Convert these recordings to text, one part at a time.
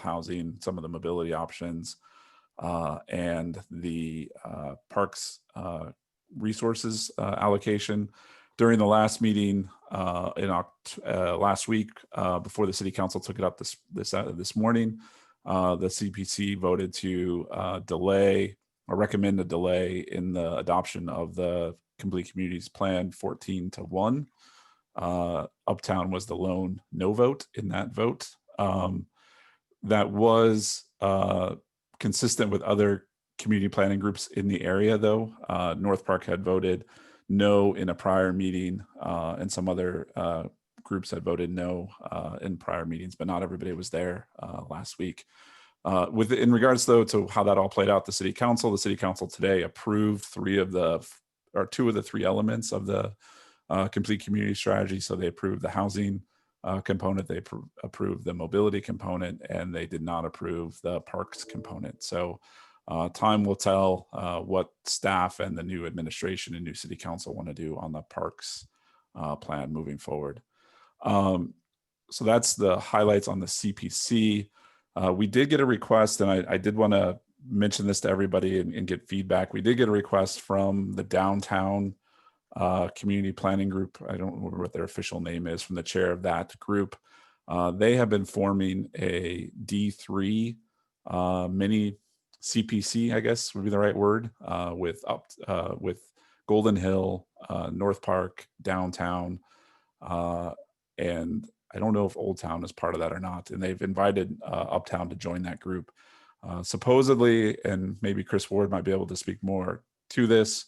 housing, some of the mobility options, and the parks resources allocation. During the last meeting last week, before the city council took it up this morning, the CPC voted to delay or recommend a delay in the adoption of the Complete Communities Plan 14-1. Uptown was the lone no vote in that vote. That was consistent with other community planning groups in the area, though. North Park had voted no in a prior meeting, and some other groups had voted no in prior meetings, but not everybody was there last week. In regards, though, to how that all played out, the city council today approved two of the three elements of the complete community strategy. So they approved the housing component, they approved the mobility component, and they did not approve the parks component. So time will tell what staff and the new administration and new city council want to do on the parks plan moving forward. So that's the highlights on the CPC. We did get a request, and I did want to mention this to everybody and get feedback. We did get a request from the downtown community planning group. I don't remember what their official name is, from the chair of that group. They have been forming a D3 mini CPC, I guess would be the right word, with Golden Hill, North Park, downtown, and I don't know if Old Town is part of that or not. And they've invited Uptown to join that group. Supposedly, and maybe Chris Ward might be able to speak more to this,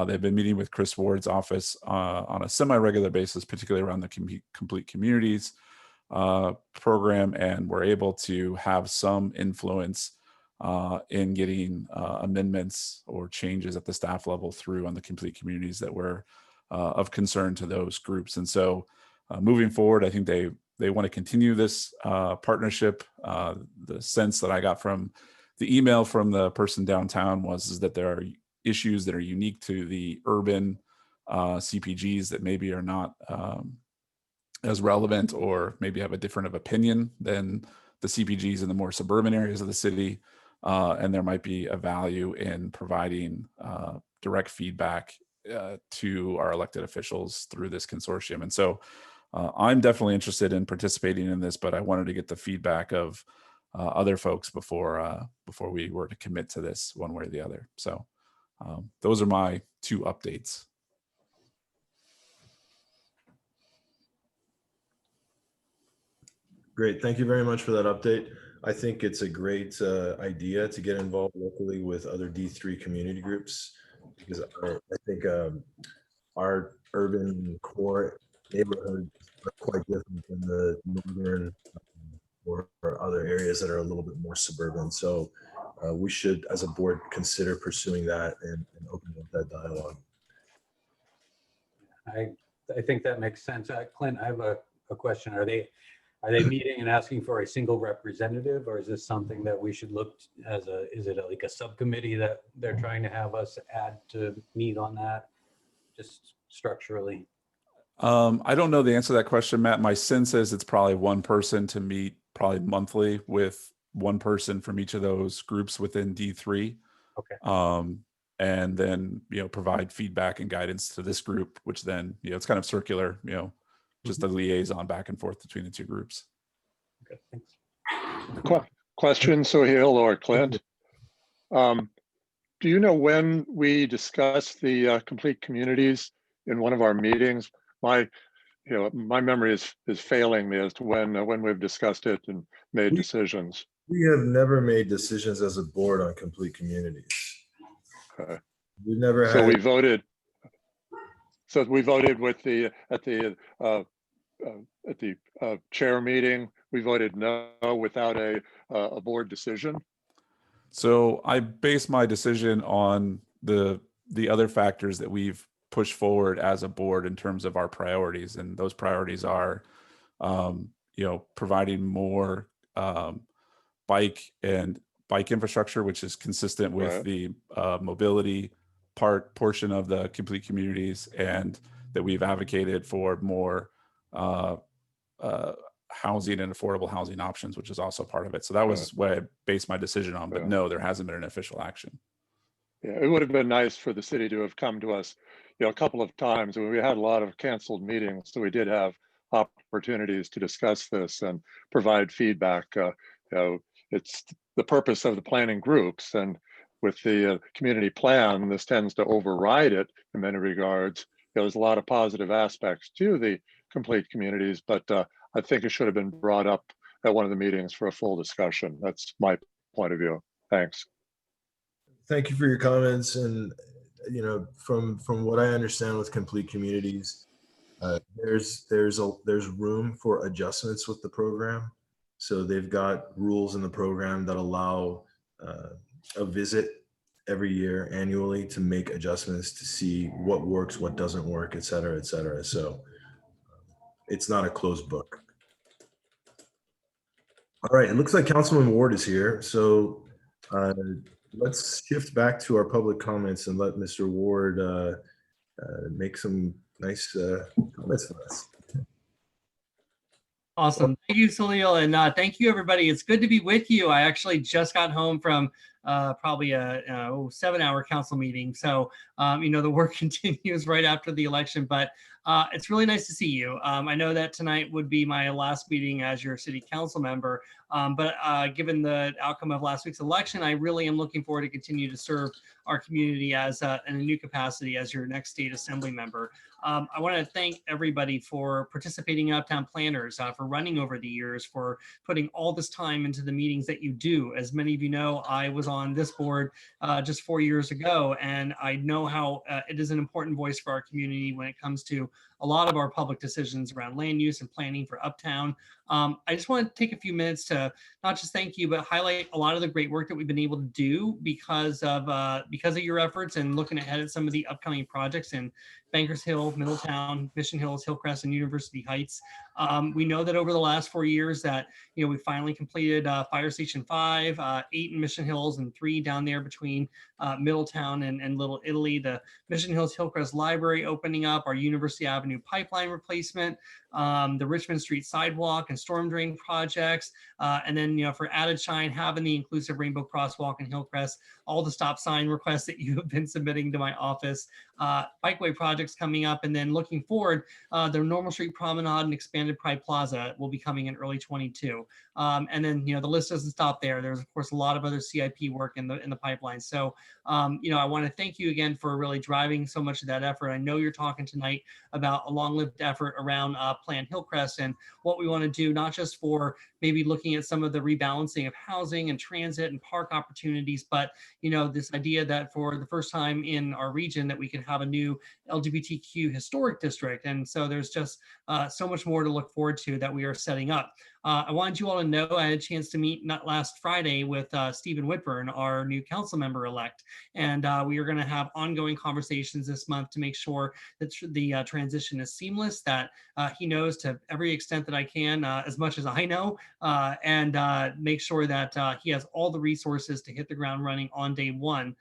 they've been meeting with Chris Ward's office on a semi-regular basis, particularly around the Complete Communities program, and we're able to have some influence in getting amendments or changes at the staff level through on the Complete Communities that were of concern to those groups. And so moving forward, I think they want to continue this partnership. The sense that I got from the email from the person downtown is that there are issues that are unique to the urban CPGs that maybe are not as relevant, or maybe have a different of opinion than the CPGs in the more suburban areas of the city. And there might be a value in providing direct feedback to our elected officials through this consortium. And so I'm definitely interested in participating in this, but I wanted to get the feedback of other folks before we were to commit to this one way or the other. So those are my two updates. Great, thank you very much for that update. I think it's a great idea to get involved locally with other D3 community groups, because I think our urban core neighborhoods are quite different than the northern or other areas that are a little bit more suburban. So we should, as a board, consider pursuing that and opening up that dialogue. I think that makes sense. Clint, I have a question. Are they meeting and asking for a single representative, or is this something that we should look as is it like a subcommittee that they're trying to have us add to meet on that, just structurally? I don't know the answer to that question, Matt. My sense is it's probably one person to meet probably monthly with one person from each of those groups within D3. Okay. And then, provide feedback and guidance to this group, which then, it's kind of circular, just a liaison back and forth between the two groups. Okay, thanks. Question, Sohail or Clint. Do you know when we discussed the complete communities in one of our meetings? My memory is failing me as to when we've discussed it and made decisions. We have never made decisions as a board on complete communities. Okay. We've never had. So we voted. So we voted with at the chair meeting. We voted no without a board decision. So I base my decision on the other factors that we've pushed forward as a board in terms of our priorities, and those priorities are, providing more bike infrastructure, which is consistent with Right. the mobility portion of the complete communities, and that we've advocated for more housing and affordable housing options, which is also part of it. So that was what I based my decision on. But no, there hasn't been an official action. Yeah, it would have been nice for the city to have come to us, a couple of times. We had a lot of canceled meetings, so we did have opportunities to discuss this and provide feedback. It's the purpose of the planning groups, and with the community plan, this tends to override it in many regards. There's a lot of positive aspects to the complete communities, but I think it should have been brought up at one of the meetings for a full discussion. That's my point of view. Thanks. Thank you for your comments. And from what I understand with complete communities, there's room for adjustments with the program. So they've got rules in the program that allow a visit every year annually to make adjustments to see what works, what doesn't work, et cetera, et cetera. So it's not a closed book. All right, it looks like Councilman Ward is here. So let's shift back to our public comments and let Mr. Ward make some nice comments for us. Awesome. Thank you, Salil. And thank you, everybody. It's good to be with you. I actually just got home from probably a 7-hour council meeting. So, the work continues right after the election, but it's really nice to see you. I know that tonight would be my last meeting as your city council member, but given the outcome of last week's election, I really am looking forward to continue to serve our community as in a new capacity as your next state assembly member. I want to thank everybody for participating in Uptown Planners, for running over the years, for putting all this time into the meetings that you do. As many of you know, I was on this board just 4 years ago, and I know how it is an important voice for our community when it comes to a lot of our public decisions around land use and planning for Uptown. I just want to take a few minutes to not just thank you, but highlight a lot of the great work that we've been able to do because of your efforts and looking ahead at some of the upcoming projects in Bankers Hill, Middletown, Mission Hills, Hillcrest, and University Heights. We know that over the last 4 years that we finally completed Fire Station 5, 8 in Mission Hills, and 3 down there between Middletown and Little Italy. The Mission Hills Hillcrest Library opening up, our University Avenue pipeline replacement, the Richmond Street sidewalk and storm drain projects, and then for added shine, having the inclusive rainbow crosswalk in Hillcrest, all the stop sign requests that you have been submitting to my office, bikeway projects coming up, and then looking forward, the Normal Street Promenade and expanded Pride Plaza will be coming in early 22. And then the list doesn't stop there. There's of course a lot of other CIP work in the pipeline. So I want to thank you again for really driving so much of that effort. I know you're talking tonight about a long-lived effort around Plan Hillcrest and what we want to do, not just for maybe looking at some of the rebalancing of housing and transit and park opportunities, but this idea that for the first time in our region that we can have a new LGBTQ historic district. And so there's just so much more to look forward to that we are setting up. I wanted you all to know I had a chance to meet not last Friday with Stephen Whitburn, our new council member elect, and we are going to have ongoing conversations this month to make sure that the transition is seamless, that he knows to every extent that I can, as much as I know, and make sure that he has all the resources to hit the ground running on day one.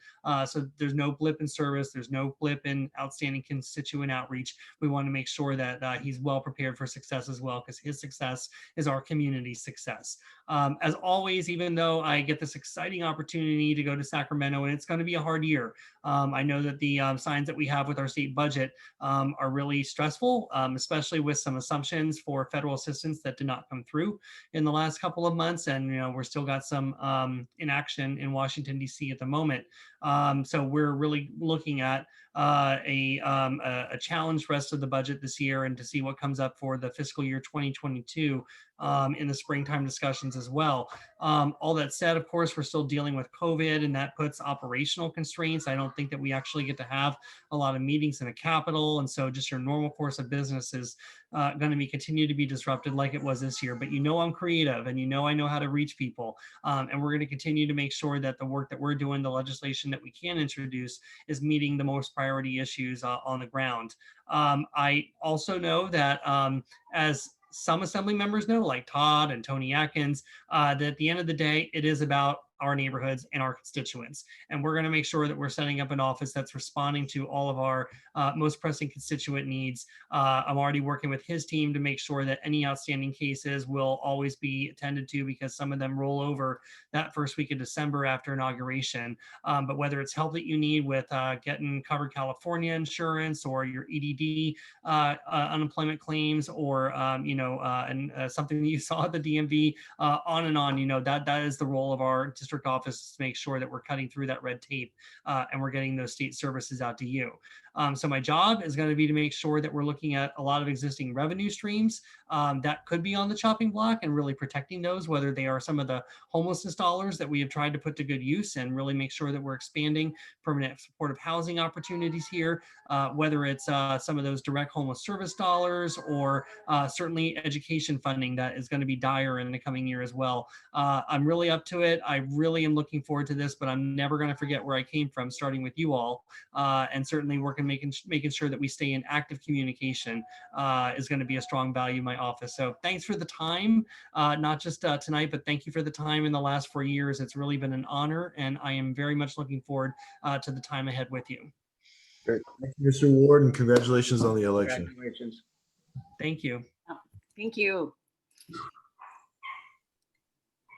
So there's no blip in service, there's no blip in outstanding constituent outreach. We want to make sure that he's well prepared for success as well, because his success is our community success. As always, even though I get this exciting opportunity to go to Sacramento, and it's going to be a hard year, I know that the signs that we have with our state budget are really stressful, especially with some assumptions for federal assistance that did not come through in the last couple of months. And, we're still got some inaction in Washington, D.C. at the moment. So we're really looking at a challenged rest of the budget this year and to see what comes up for the fiscal year 2022 in the springtime discussions as well. All that said, of course, we're still dealing with COVID, and that puts operational constraints. I don't think that we actually get to have a lot of meetings in the Capitol, and so just your normal course of business is going to be continue to be disrupted like it was this year. But I'm creative, and I know how to reach people, and we're going to continue to make sure that the work that we're doing, the legislation that we can introduce, is meeting the most priority issues on the ground. I also know that as some assembly members know, like Todd and Tony Atkins, that at the end of the day, it is about our neighborhoods and our constituents. And we're going to make sure that we're setting up an office that's responding to all of our most pressing constituent needs. I'm already working with his team to make sure that any outstanding cases will always be attended to, because some of them roll over that first week of December after inauguration. But whether it's help that you need with getting covered California insurance, or your EDD unemployment claims, or something that you saw at the DMV, on and on, that is the role of our district office, to make sure that we're cutting through that red tape and we're getting those state services out to you. So my job is going to be to make sure that we're looking at a lot of existing revenue streams that could be on the chopping block, and really protecting those, whether they are some of the homelessness dollars that we have tried to put to good use, and really make sure that we're expanding permanent supportive housing opportunities here, whether it's some of those direct homeless service dollars, or certainly education funding that is going to be dire in the coming year as well. I'm really up to it. I really am looking forward to this, but I'm never going to forget where I came from, starting with you all, and certainly making sure that we stay in active communication is going to be a strong value in my office. So thanks for the time, not just tonight, but thank you for the time in the last 4 years. It's really been an honor, and I am very much looking forward to the time ahead with you. Great. Thank you, Mr. Ward, and congratulations on the election. Congratulations. Thank you. Thank you.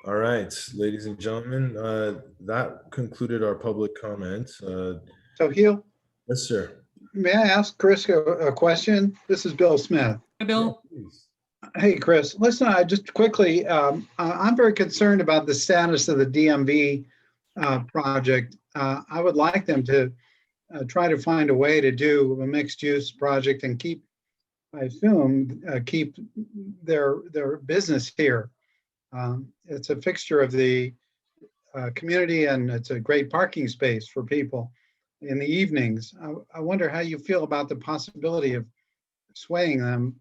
All right, ladies and gentlemen, that concluded our public comment. So Hugh, Yes, sir. may I ask Chris a question? This is Bill Smith. Hi, Bill. Please. Hey, Chris, listen, I just quickly, I'm very concerned about the status of the DMV project. I would like them to try to find a way to do a mixed use project and keep, I assume, keep their business here. It's a fixture of the community, and it's a great parking space for people in the evenings. I wonder how you feel about the possibility of swaying them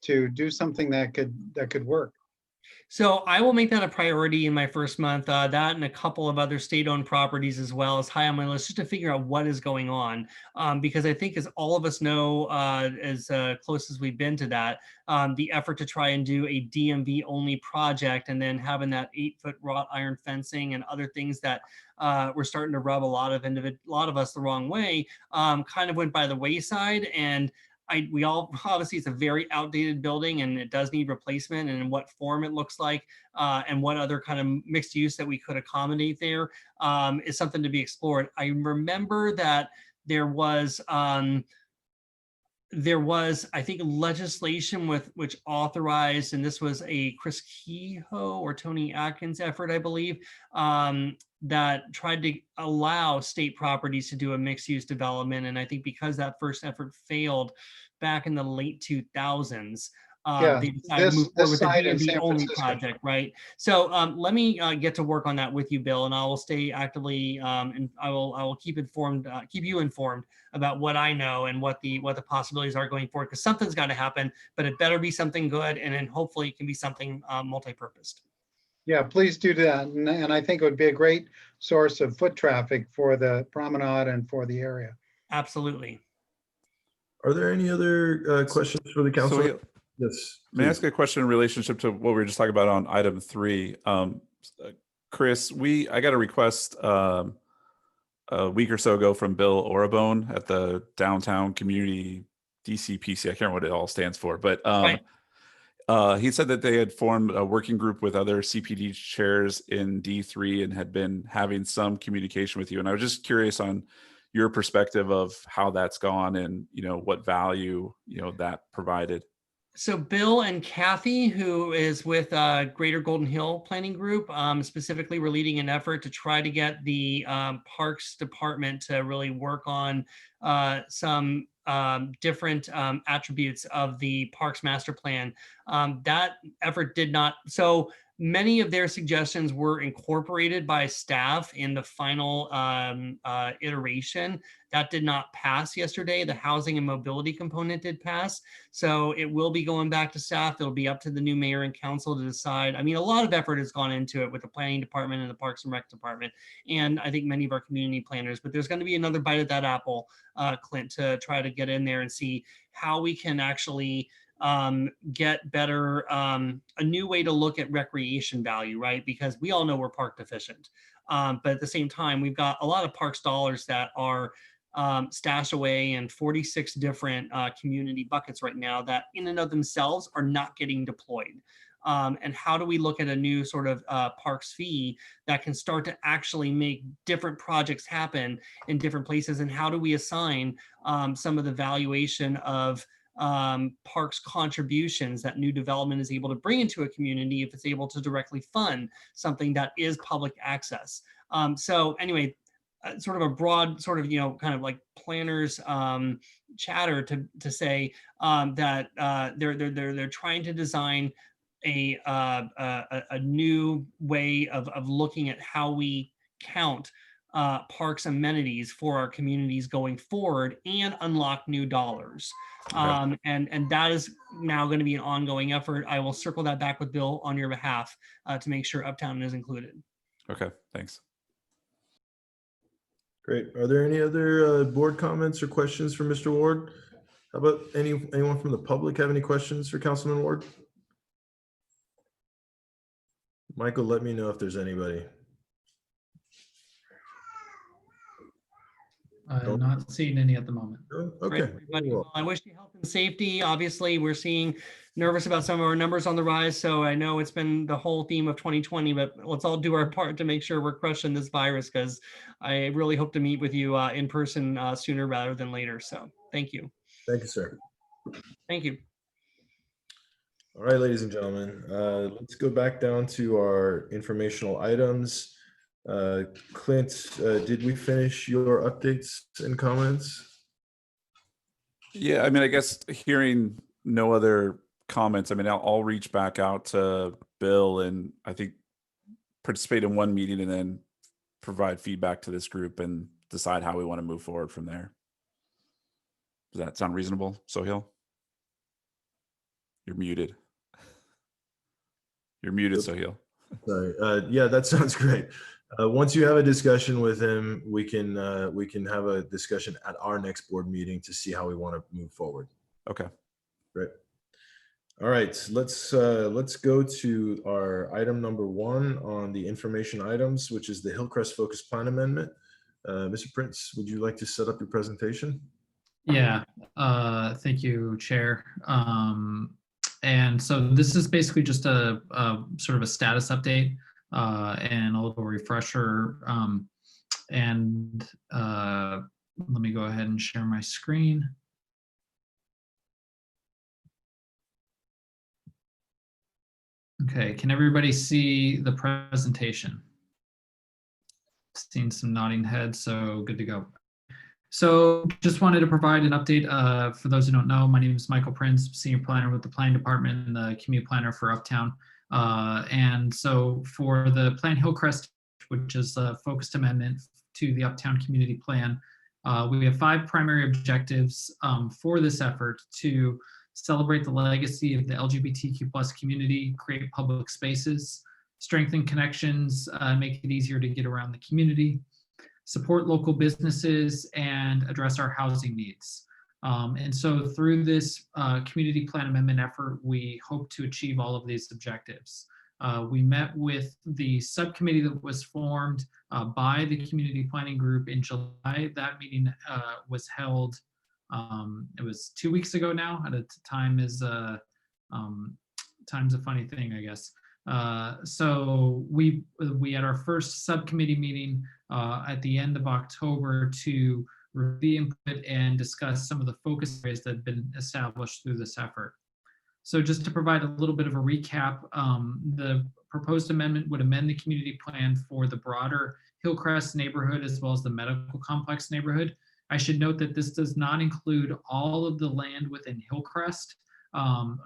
to do something that could work. So I will make that a priority in my first month. That and a couple of other state-owned properties as well is high on my list, just to figure out what is going on. Because I think, as all of us know, as close as we've been to that, the effort to try and do a DMV only project, and then having that 8-foot wrought iron fencing and other things that were starting to rub a lot of us the wrong way, kind of went by the wayside. And we all, obviously it's a very outdated building, and it does need replacement, and in what form it looks like, and what other kind of mixed use that we could accommodate there is something to be explored. I remember that there was, I think, legislation which authorized, and this was a Chris Kehoe or Tony Atkins effort, I believe, that tried to allow state properties to do a mixed use development. And I think because that first effort failed back in the late 2000s, they decided to move forward with the DMV only project, right? So let me get to work on that with you, Bill, and I will stay actively, and I will keep you informed about what I know and what the possibilities are going forward, because something's got to happen, but it better be something good, and then hopefully it can be something multi-purposed. Yeah, please do that. And I think it would be a great source of foot traffic for the promenade and for the area. Absolutely. Are there any other questions for the council? So Yes. may I please. ask a question in relationship to what we were just talking about on item 3? Chris, I got a request a week or so ago from Bill Orabone at the Downtown Community DCPC. I can't remember what it all stands for, but Right. he said that they had formed a working group with other CPD chairs in D3 and had been having some communication with you. And I was just curious on your perspective of how that's gone, and what value that provided. So Bill and Kathy, who is with Greater Golden Hill Planning Group, specifically were leading an effort to try to get the Parks Department to really work on some different attributes of the Parks Master Plan. That effort did not, so many of their suggestions were incorporated by staff in the final iteration. That did not pass yesterday. The housing and mobility component did pass. So it will be going back to staff. It'll be up to the new mayor and council to decide. I mean, a lot of effort has gone into it with the planning department and the Parks and Rec department, and I think many of our community planners, but there's going to be another bite at that apple, Clint, to try to get in there and see how we can actually get better, a new way to look at recreation value, right? Because we all know we're park deficient. But at the same time, we've got a lot of parks dollars that are stashed away in 46 different community buckets right now that in and of themselves are not getting deployed. And how do we look at a new sort of parks fee that can start to actually make different projects happen in different places? And how do we assign some of the valuation of parks contributions that new development is able to bring into a community if it's able to directly fund something that is public access? So anyway, sort of a broad sort of, kind of like planners chatter to say that they're trying to design a new way of looking at how we count parks amenities for our communities going forward and unlock new dollars. Okay. And that is now going to be an ongoing effort. I will circle that back with Bill on your behalf to make sure Uptown is included. Okay, thanks. Great. Are there any other board comments or questions for Mr. Ward? How about anyone from the public have any questions for Councilman Ward? Michael, let me know if there's anybody. I'm not seeing any at the moment. No? Great, Okay. everybody. Well, Well, I wish you health and safety. Obviously, we're seeing nervous about some of our numbers on the rise. So I know it's been the whole theme of 2020, but let's all do our part to make sure we're crushing this virus, because I really hope to meet with you in person sooner rather than later. So thank you. Thank you, sir. Thank you. All right, ladies and gentlemen, let's go back down to our informational items. Clint, did we finish your updates and comments? Yeah, I mean, I guess hearing no other comments, I mean, I'll reach back out to Bill and I think participate in one meeting and then provide feedback to this group and decide how we want to move forward from there. Does that sound reasonable, Sohail? You're muted. You're muted, Sohail. Sorry. Yeah, that sounds great. Once you have a discussion with him, we can have a discussion at our next board meeting to see how we want to move forward. Okay. Great. All right, let's go to our item number 1 on the information items, which is the Hillcrest Focused Plan Amendment. Mr. Prince, would you like to set up your presentation? Yeah, thank you, Chair. And so this is basically just a sort of a status update and a little refresher. And let me go ahead and share my screen. Okay, can everybody see the presentation? Seen some nodding heads, so good to go. So just wanted to provide an update. For those who don't know, my name is Michael Prince, Senior Planner with the Planning Department and the Commute Planner for Uptown. And so for the Plan Hillcrest, which is a focused amendment to the Uptown Community Plan, we have 5 primary objectives for this effort: to celebrate the legacy of the LGBTQ+ community, create public spaces, strengthen connections, make it easier to get around the community, support local businesses, and address our housing needs. And so through this community plan amendment effort, we hope to achieve all of these objectives. We met with the subcommittee that was formed by the community planning group in July. That meeting was held, it was 2 weeks ago now. At a time is time's a funny thing, I guess. So we had our first subcommittee meeting at the end of October to review input and discuss some of the focus areas that have been established through this effort. So just to provide a little bit of a recap, the proposed amendment would amend the community plan for the broader Hillcrest neighborhood as well as the medical complex neighborhood. I should note that this does not include all of the land within Hillcrest,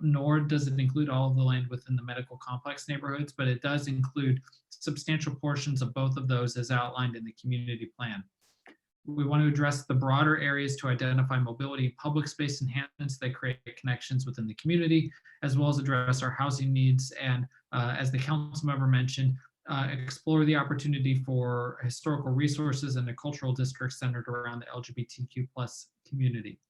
nor does it include all of the land within the medical complex neighborhoods, but it does include substantial portions of both of those as outlined in the community plan. We want to address the broader areas to identify mobility and public space enhancements that create connections within the community, as well as address our housing needs. And as the council member mentioned, explore the opportunity for historical resources and a cultural district centered around the LGBTQ+ community.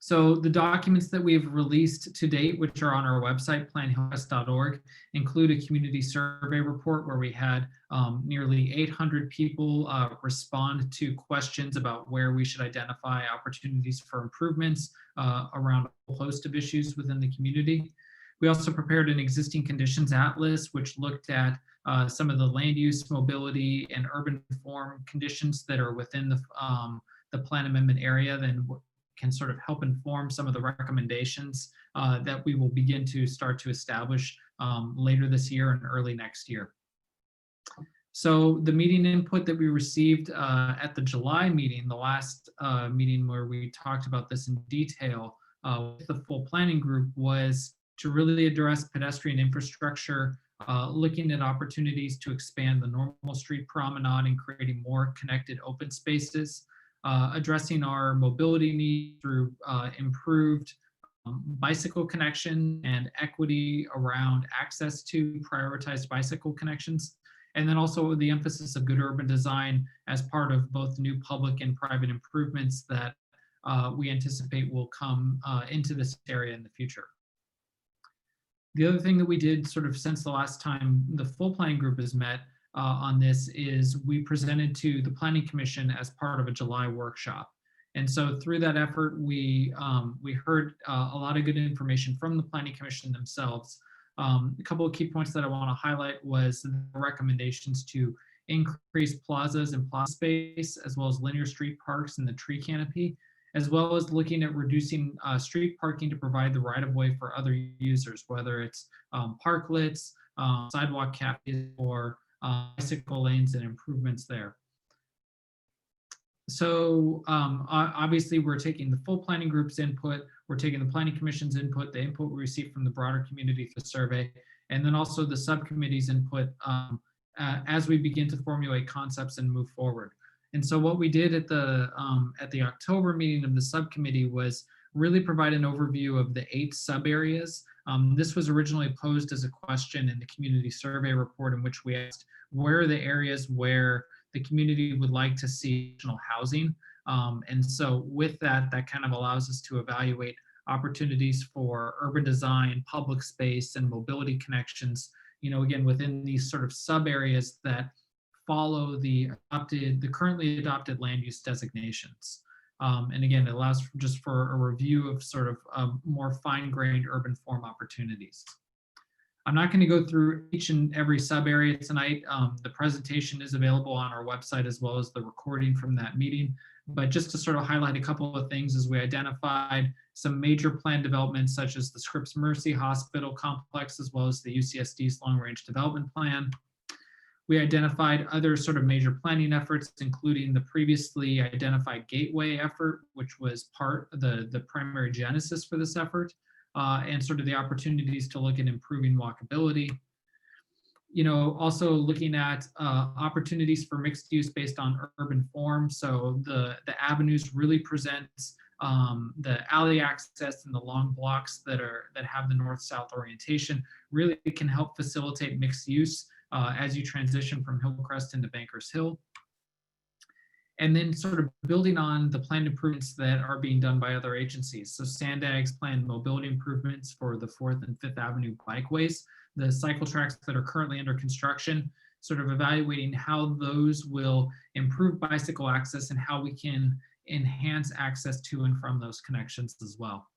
So the documents that we've released to date, which are on our website, planhillcrest.org, include a community survey report where we had nearly 800 people respond to questions about where we should identify opportunities for improvements around a whole host of issues within the community. We also prepared an existing conditions atlas, which looked at some of the land use, mobility, and urban form conditions that are within the plan amendment area, then can sort of help inform some of the recommendations that we will begin to start to establish later this year and early next year. So the meeting input that we received at the July meeting, the last meeting where we talked about this in detail with the full planning group, was to really address pedestrian infrastructure, looking at opportunities to expand the normal street promenade and creating more connected open spaces, addressing our mobility needs through improved bicycle connection and equity around access to prioritized bicycle connections, and then also the emphasis of good urban design as part of both new public and private improvements that we anticipate will come into this area in the future. The other thing that we did sort of since the last time the full planning group has met on this is we presented to the Planning Commission as part of a July workshop. And so through that effort, we heard a lot of good information from the Planning Commission themselves. A couple of key points that I want to highlight was the recommendations to increase plazas and plaza space, as well as linear street parks in the tree canopy, as well as looking at reducing street parking to provide the right-of-way for other users, whether it's parklets, sidewalk cafes, or bicycle lanes and improvements there. So obviously we're taking the full planning group's input, we're taking the Planning Commission's input, the input we received from the broader community through the survey, and then also the subcommittee's input as we begin to formulate concepts and move forward. And so what we did at the October meeting of the subcommittee was really provide an overview of the 8 sub areas. This was originally posed as a question in the community survey report, in which we asked, where are the areas where the community would like to see additional housing? And so with that, that kind of allows us to evaluate opportunities for urban design, public space, and mobility connections, you know, again, within these sort of sub areas that follow the currently adopted land use designations. And again, it allows just for a review of sort of more fine-grained urban form opportunities. I'm not going to go through each and every sub area tonight. The presentation is available on our website as well as the recording from that meeting. But just to sort of highlight a couple of things, as we identified some major plan developments such as the Scripps Mercy Hospital complex, as well as the UCSD's long range development plan. We identified other sort of major planning efforts, including the previously identified gateway effort, which was part of the primary genesis for this effort, and sort of the opportunities to look at improving walkability. You know, also looking at opportunities for mixed use based on urban form. So the avenues really presents the alley access and the long blocks that have the north-south orientation really can help facilitate mixed use as you transition from Hillcrest into Bankers Hill. And then sort of building on the planned improvements that are being done by other agencies. So Sandag's planned mobility improvements for the 4th and 5th Avenue bikeways, the cycle tracks that are currently under construction, sort of evaluating how those will improve bicycle access and how we can enhance access to and from those connections as well.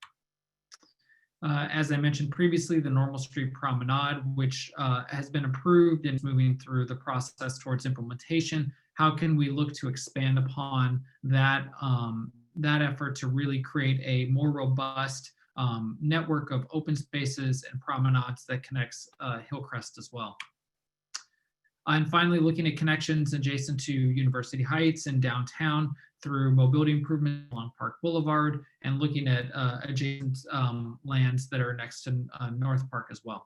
As I mentioned previously, the normal street promenade, which has been approved and is moving through the process towards implementation. How can we look to expand upon that, that effort to really create a more robust network of open spaces and promenades that connects Hillcrest as well. And finally, looking at connections adjacent to University Heights and downtown through mobility improvement along Park Boulevard, and looking at adjacent lands that are next to North Park as well.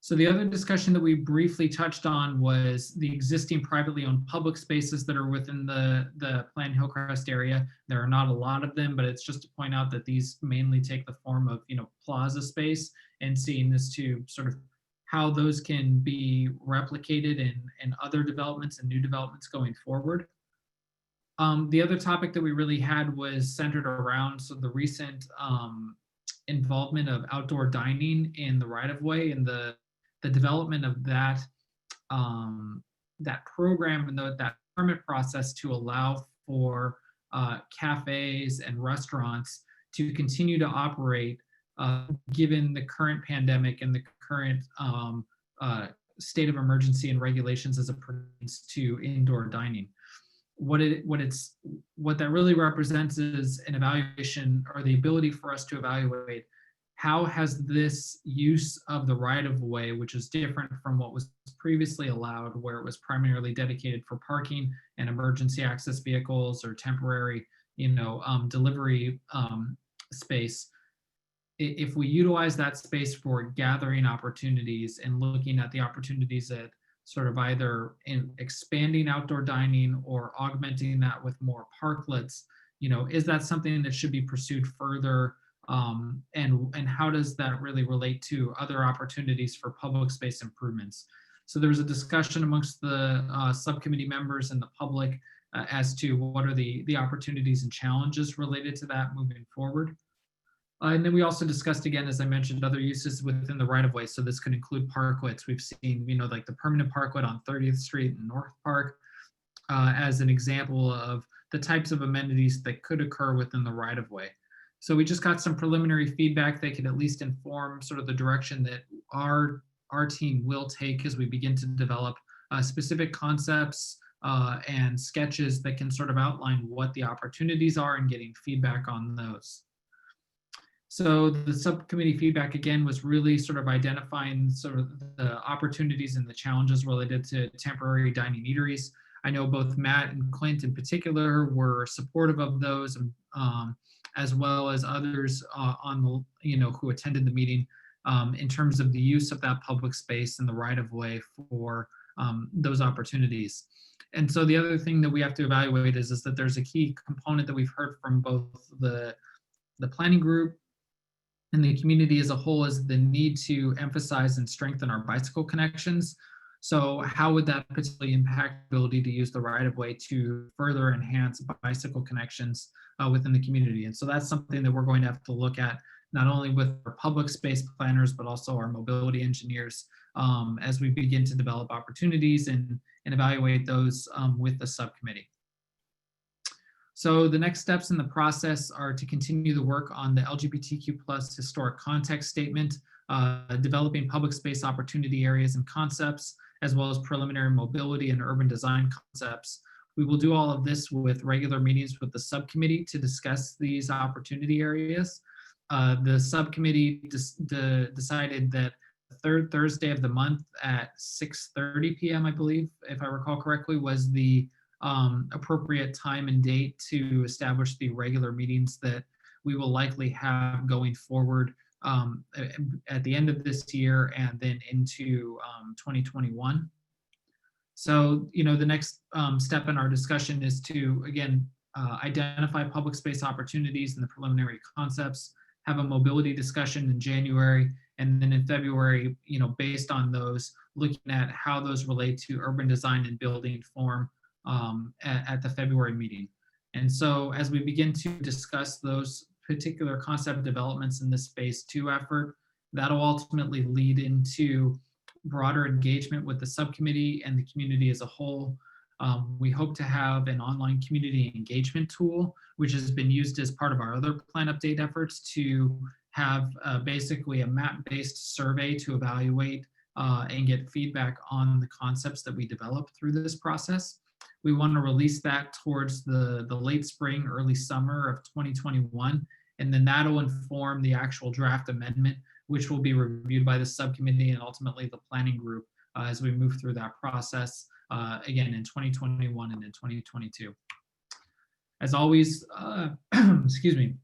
So the other discussion that we briefly touched on was the existing privately owned public spaces that are within the planned Hillcrest area. There are not a lot of them, but it's just to point out that these mainly take the form of, you know, plaza space, and seeing this to sort of how those can be replicated in other developments and new developments going forward. The other topic that we really had was centered around the recent involvement of outdoor dining in the right of way and the development of that that program and that permit process to allow for cafes and restaurants to continue to operate given the current pandemic and the current state of emergency and regulations as it pertains to indoor dining. What that really represents is an evaluation, or the ability for us to evaluate how has this use of the right of way, which is different from what was previously allowed, where it was primarily dedicated for parking and emergency access vehicles or temporary, delivery space. If we utilize that space for gathering opportunities and looking at the opportunities at sort of either in expanding outdoor dining or augmenting that with more parklets, is that something that should be pursued further? And how does that really relate to other opportunities for public space improvements? So there was a discussion amongst the subcommittee members and the public as to what are the opportunities and challenges related to that moving forward. And then we also discussed, again, as I mentioned, other uses within the right of way. So this could include parklets. We've seen, like the permanent parklet on 30th Street and North Park as an example of the types of amenities that could occur within the right of way. So we just got some preliminary feedback that could at least inform sort of the direction that our team will take as we begin to develop specific concepts and sketches that can sort of outline what the opportunities are and getting feedback on those. So the subcommittee feedback, again, was really sort of identifying sort of the opportunities and the challenges related to temporary dining eateries. I know both Matt and Clint in particular were supportive of those, as well as others on the, who attended the meeting in terms of the use of that public space and the right of way for those opportunities. And so the other thing that we have to evaluate is that there's a key component that we've heard from both the planning group and the community as a whole, is the need to emphasize and strengthen our bicycle connections. So how would that particularly impact the ability to use the right of way to further enhance bicycle connections within the community? And so that's something that we're going to have to look at, not only with our public space planners, but also our mobility engineers as we begin to develop opportunities and evaluate those with the subcommittee. So the next steps in the process are to continue the work on the LGBTQ+ historic context statement, developing public space opportunity areas and concepts, as well as preliminary mobility and urban design concepts. We will do all of this with regular meetings with the subcommittee to discuss these opportunity areas. The subcommittee decided that the third Thursday of the month at 6:30 p.m., I believe, if I recall correctly, was the appropriate time and date to establish the regular meetings that we will likely have going forward at the end of this year and then into 2021. So, the next step in our discussion is to, again, identify public space opportunities and the preliminary concepts, have a mobility discussion in January, and then in February, based on those, looking at how those relate to urban design and building form at the February meeting. And so as we begin to discuss those particular concept developments in this phase 2 effort, that'll ultimately lead into broader engagement with the subcommittee and the community as a whole. We hope to have an online community engagement tool, which has been used as part of our other plan update efforts, to have basically a map-based survey to evaluate and get feedback on the concepts that we develop through this process. We want to release that towards the late spring, early summer of 2021, and then that'll inform the actual draft amendment, which will be reviewed by the subcommittee and ultimately the planning group as we move through that process, again, in 2021 and in 2022. As always, excuse me,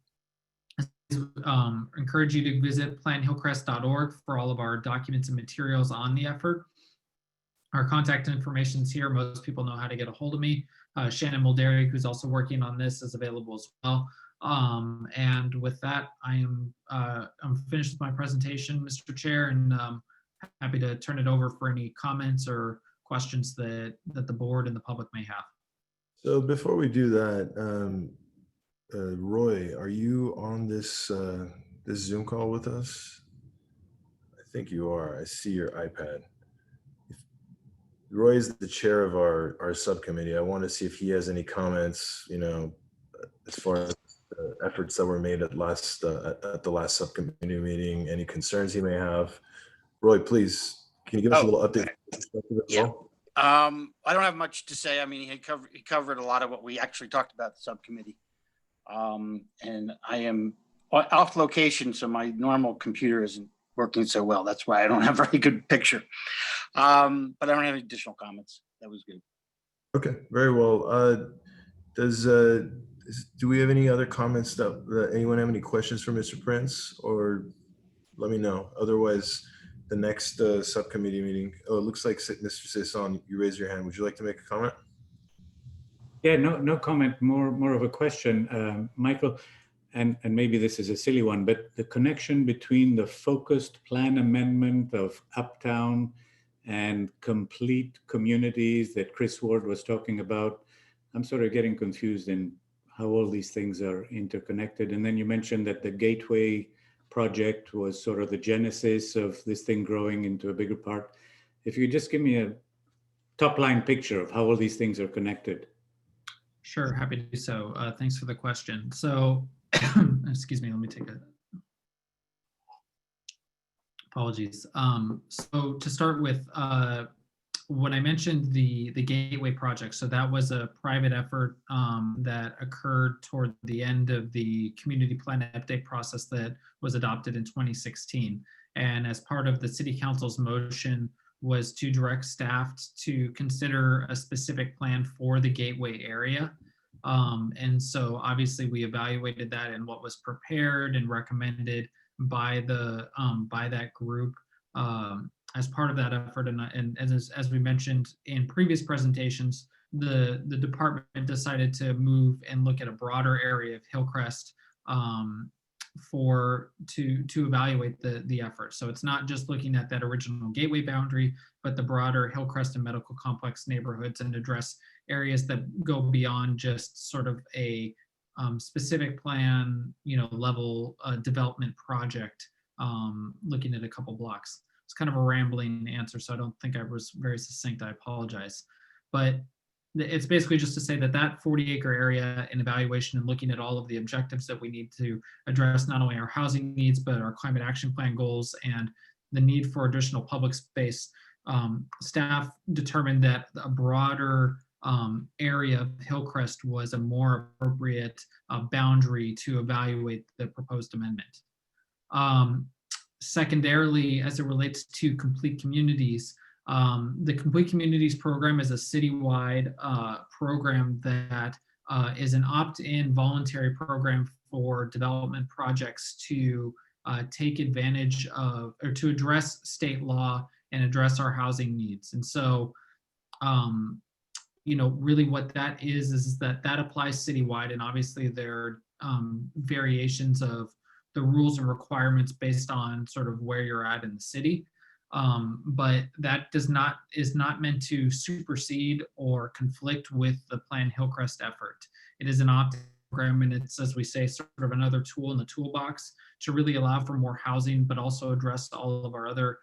encourage you to visit planhillcrest.org for all of our documents and materials on the effort. Our contact information is here. Most people know how to get a hold of me. Shannon Mulderick, who's also working on this, is available as well. And with that, I'm finished with my presentation, Mr. Chair, and happy to turn it over for any comments or questions that the board and the public may have. So before we do that, Roy, are you on this this Zoom call with us? I think you are. I see your iPad. Roy is the chair of our subcommittee. I want to see if he has any comments, you know, as far as the efforts that were made at the last subcommittee meeting, any concerns he may have. Roy, please, can you give us a little update? Yeah. I don't have much to say. I mean, he covered a lot of what we actually talked about at the subcommittee. And I am off location, so my normal computer isn't working so well. That's why I don't have a very good picture. But I don't have any additional comments. That was good. Okay, very well. Do we have any other comments that anyone have any questions for Mr. Prince, or let me know. Otherwise, the next subcommittee meeting. Oh, it looks like Mr. Sisson, you raised your hand. Would you like to make a comment? Yeah, no comment, more of a question, Michael, and maybe this is a silly one, but the connection between the focused plan amendment of Uptown and complete communities that Chris Ward was talking about, I'm sort of getting confused in how all these things are interconnected. And then you mentioned that the Gateway project was sort of the genesis of this thing growing into a bigger part. If you just give me a top line picture of how all these things are connected. Sure, happy to do so. Thanks for the question. So, excuse me, let me take a, apologies. So to start with, when I mentioned the Gateway project, so that was a private effort that occurred toward the end of the community plan update process that was adopted in 2016. And as part of the City Council's motion was to direct staff to consider a specific plan for the Gateway area. And so obviously we evaluated that and what was prepared and recommended by that group as part of that effort. And as we mentioned in previous presentations, the department decided to move and look at a broader area of Hillcrest to evaluate the effort. So it's not just looking at that original Gateway boundary, but the broader Hillcrest and Medical Complex neighborhoods, and address areas that go beyond just sort of a specific plan, level development project, looking at a couple blocks. It's kind of a rambling answer, so I don't think I was very succinct. I apologize. But it's basically just to say that 40-acre area and evaluation and looking at all of the objectives that we need to address, not only our housing needs, but our climate action plan goals and the need for additional public space. Staff determined that a broader area of Hillcrest was a more appropriate boundary to evaluate the proposed amendment. Secondarily, as it relates to complete communities, the Complete Communities program is a citywide program that is an opt-in voluntary program for development projects to take advantage of, or to address state law and address our housing needs. And so, really what that is that applies citywide, and obviously there are variations of the rules and requirements based on sort of where you're at in the city. But that is not meant to supersede or conflict with the Plan Hillcrest effort. It is an opt-in program, and it's, as we say, sort of another tool in the toolbox to really allow for more housing, but also address all of our other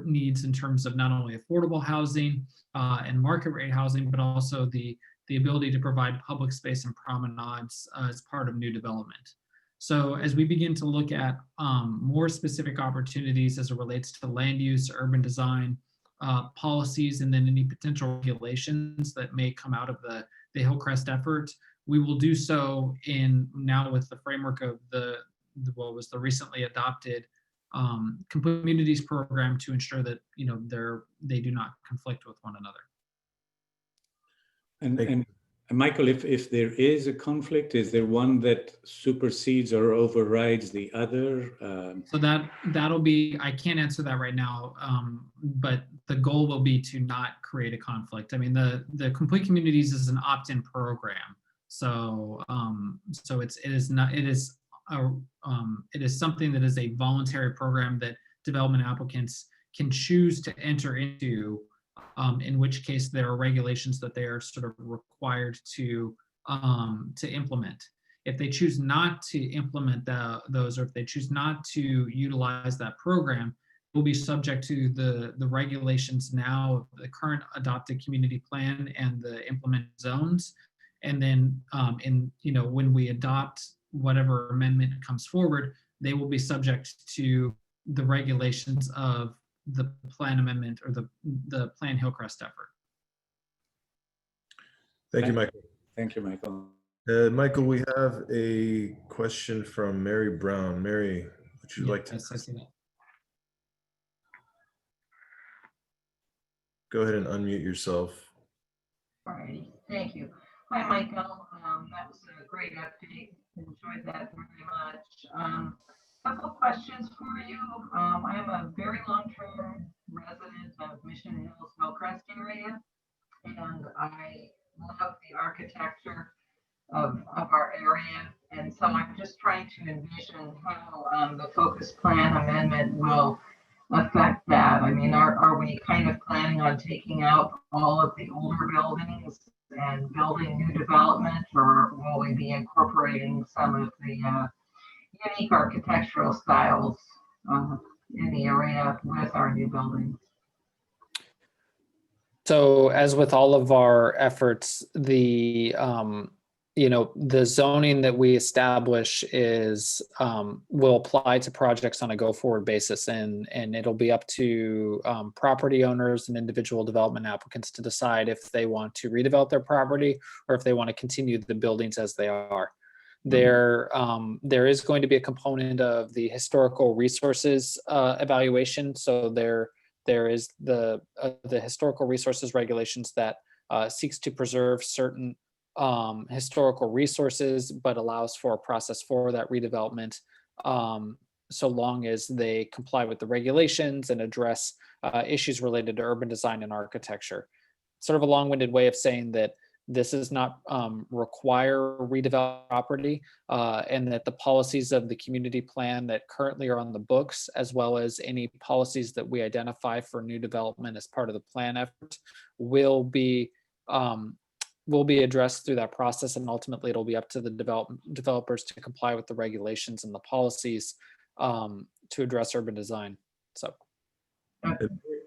needs in terms of not only affordable housing and market rate housing, but also the ability to provide public space and promenades as part of new development. So as we begin to look at more specific opportunities as it relates to land use, urban design, policies, and then any potential regulations that may come out of the Hillcrest effort, we will do so now with the framework of what was the recently adopted Complete Communities program, to ensure that they do not conflict with one another. And Michael, if there is a conflict, is there one that supersedes or overrides the other? So that'll be, I can't answer that right now, but the goal will be to not create a conflict. I mean, the Complete Communities is an opt-in program, so it is something that is a voluntary program that development applicants can choose to enter into in which case there are regulations that they are sort of required to implement. If they choose not to implement those, or if they choose not to utilize that program, will be subject to the regulations now, the current adopted community plan and the implement zones. And then when we adopt whatever amendment comes forward, they will be subject to the regulations of the plan amendment or the Plan Hillcrest effort. Thank you, Michael. Thank you, Michael. Michael, we have a question from Mary Brown. Mary, would you like to Yes, I see that. go ahead and unmute yourself? All righty, thank you. Hi, Michael. That was a great update. Enjoyed that very much. Couple of questions for you. I am a very long-term resident of Mission Hills, Hillcrest area, and I love the architecture of our area. And so I'm just trying to envision how the Focused Plan Amendment will affect that. I mean, are we kind of planning on taking out all of the older buildings and building new development, or will we be incorporating some of the unique architectural styles in the area with our new buildings? So as with all of our efforts, the zoning that we establish will apply to projects on a go-forward basis, and it'll be up to property owners and individual development applicants to decide if they want to redevelop their property or if they want to continue the buildings as they are. There is going to be a component of the historical resources evaluation. So there is the historical resources regulations that seeks to preserve certain historical resources, but allows for a process for that redevelopment, so long as they comply with the regulations and address issues related to urban design and architecture. Sort of a long-winded way of saying that this does not require redeveloped property, and that the policies of the community plan that currently are on the books, as well as any policies that we identify for new development as part of the plan effort, will be addressed through that process, and ultimately it'll be up to the developers to comply with the regulations and the policies to address urban design. So,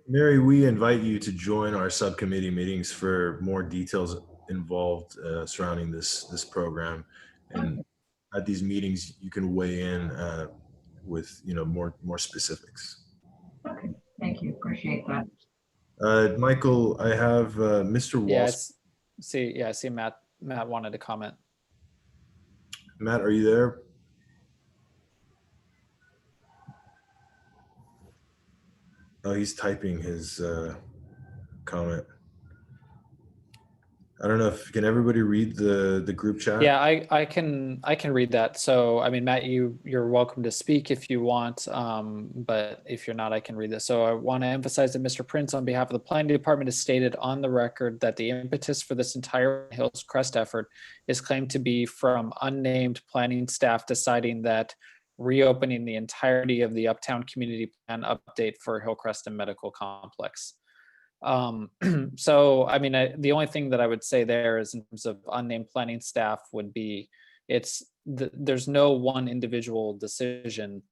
Mary, we invite you to join our subcommittee meetings for more details involved surrounding this program, and at these meetings you can weigh in with more specifics. Okay, thank you. Appreciate that. Michael, I have Mr. Walsh. I see Matt wanted to comment. Matt, are you there? Oh, he's typing his comment. I don't know if can everybody read the group chat? Yeah, I can read that. So I mean, Matt, you're welcome to speak if you want, but if you're not, I can read this. So I want to emphasize that Mr. Prince, on behalf of the planning department, has stated on the record that the impetus for this entire Hillcrest effort is claimed to be from unnamed planning staff deciding that reopening the entirety of the Uptown community plan update for Hillcrest and Medical Complex. So, I mean, the only thing that I would say there is in terms of unnamed planning staff would be there's no one individual decision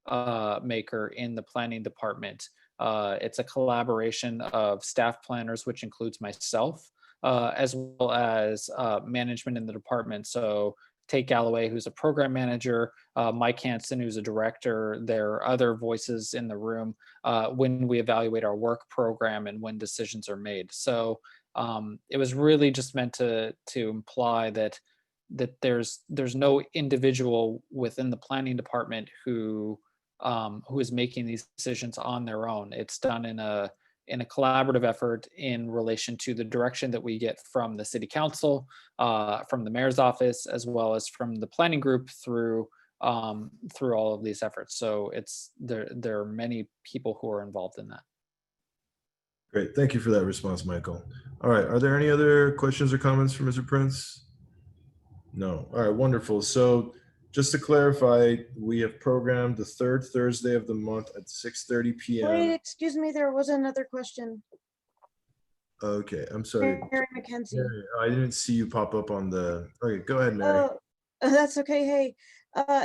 maker in the planning department. It's a collaboration of staff planners, which includes myself, as well as management in the department. So Tate Galloway, who's a program manager, Mike Hansen, who's a director. There are other voices in the room when we evaluate our work program and when decisions are made. So it was really just meant to imply that there's no individual within the planning department who is making these decisions on their own. It's done in a collaborative effort in relation to the direction that we get from the city council, from the mayor's office, as well as from the planning group through all of these efforts. So there are many people who are involved in that. Great, thank you for that response, Michael. All right, are there any other questions or comments for Mr. Prince? No. All right, wonderful. So just to clarify, we have programmed the third Thursday of the month at 6:30 p.m. Wait, excuse me, there was another question. Okay, I'm sorry. Mary McKenzie. Mary, I didn't see you pop up on the, okay, go ahead, Mary. Oh, that's okay. Hey,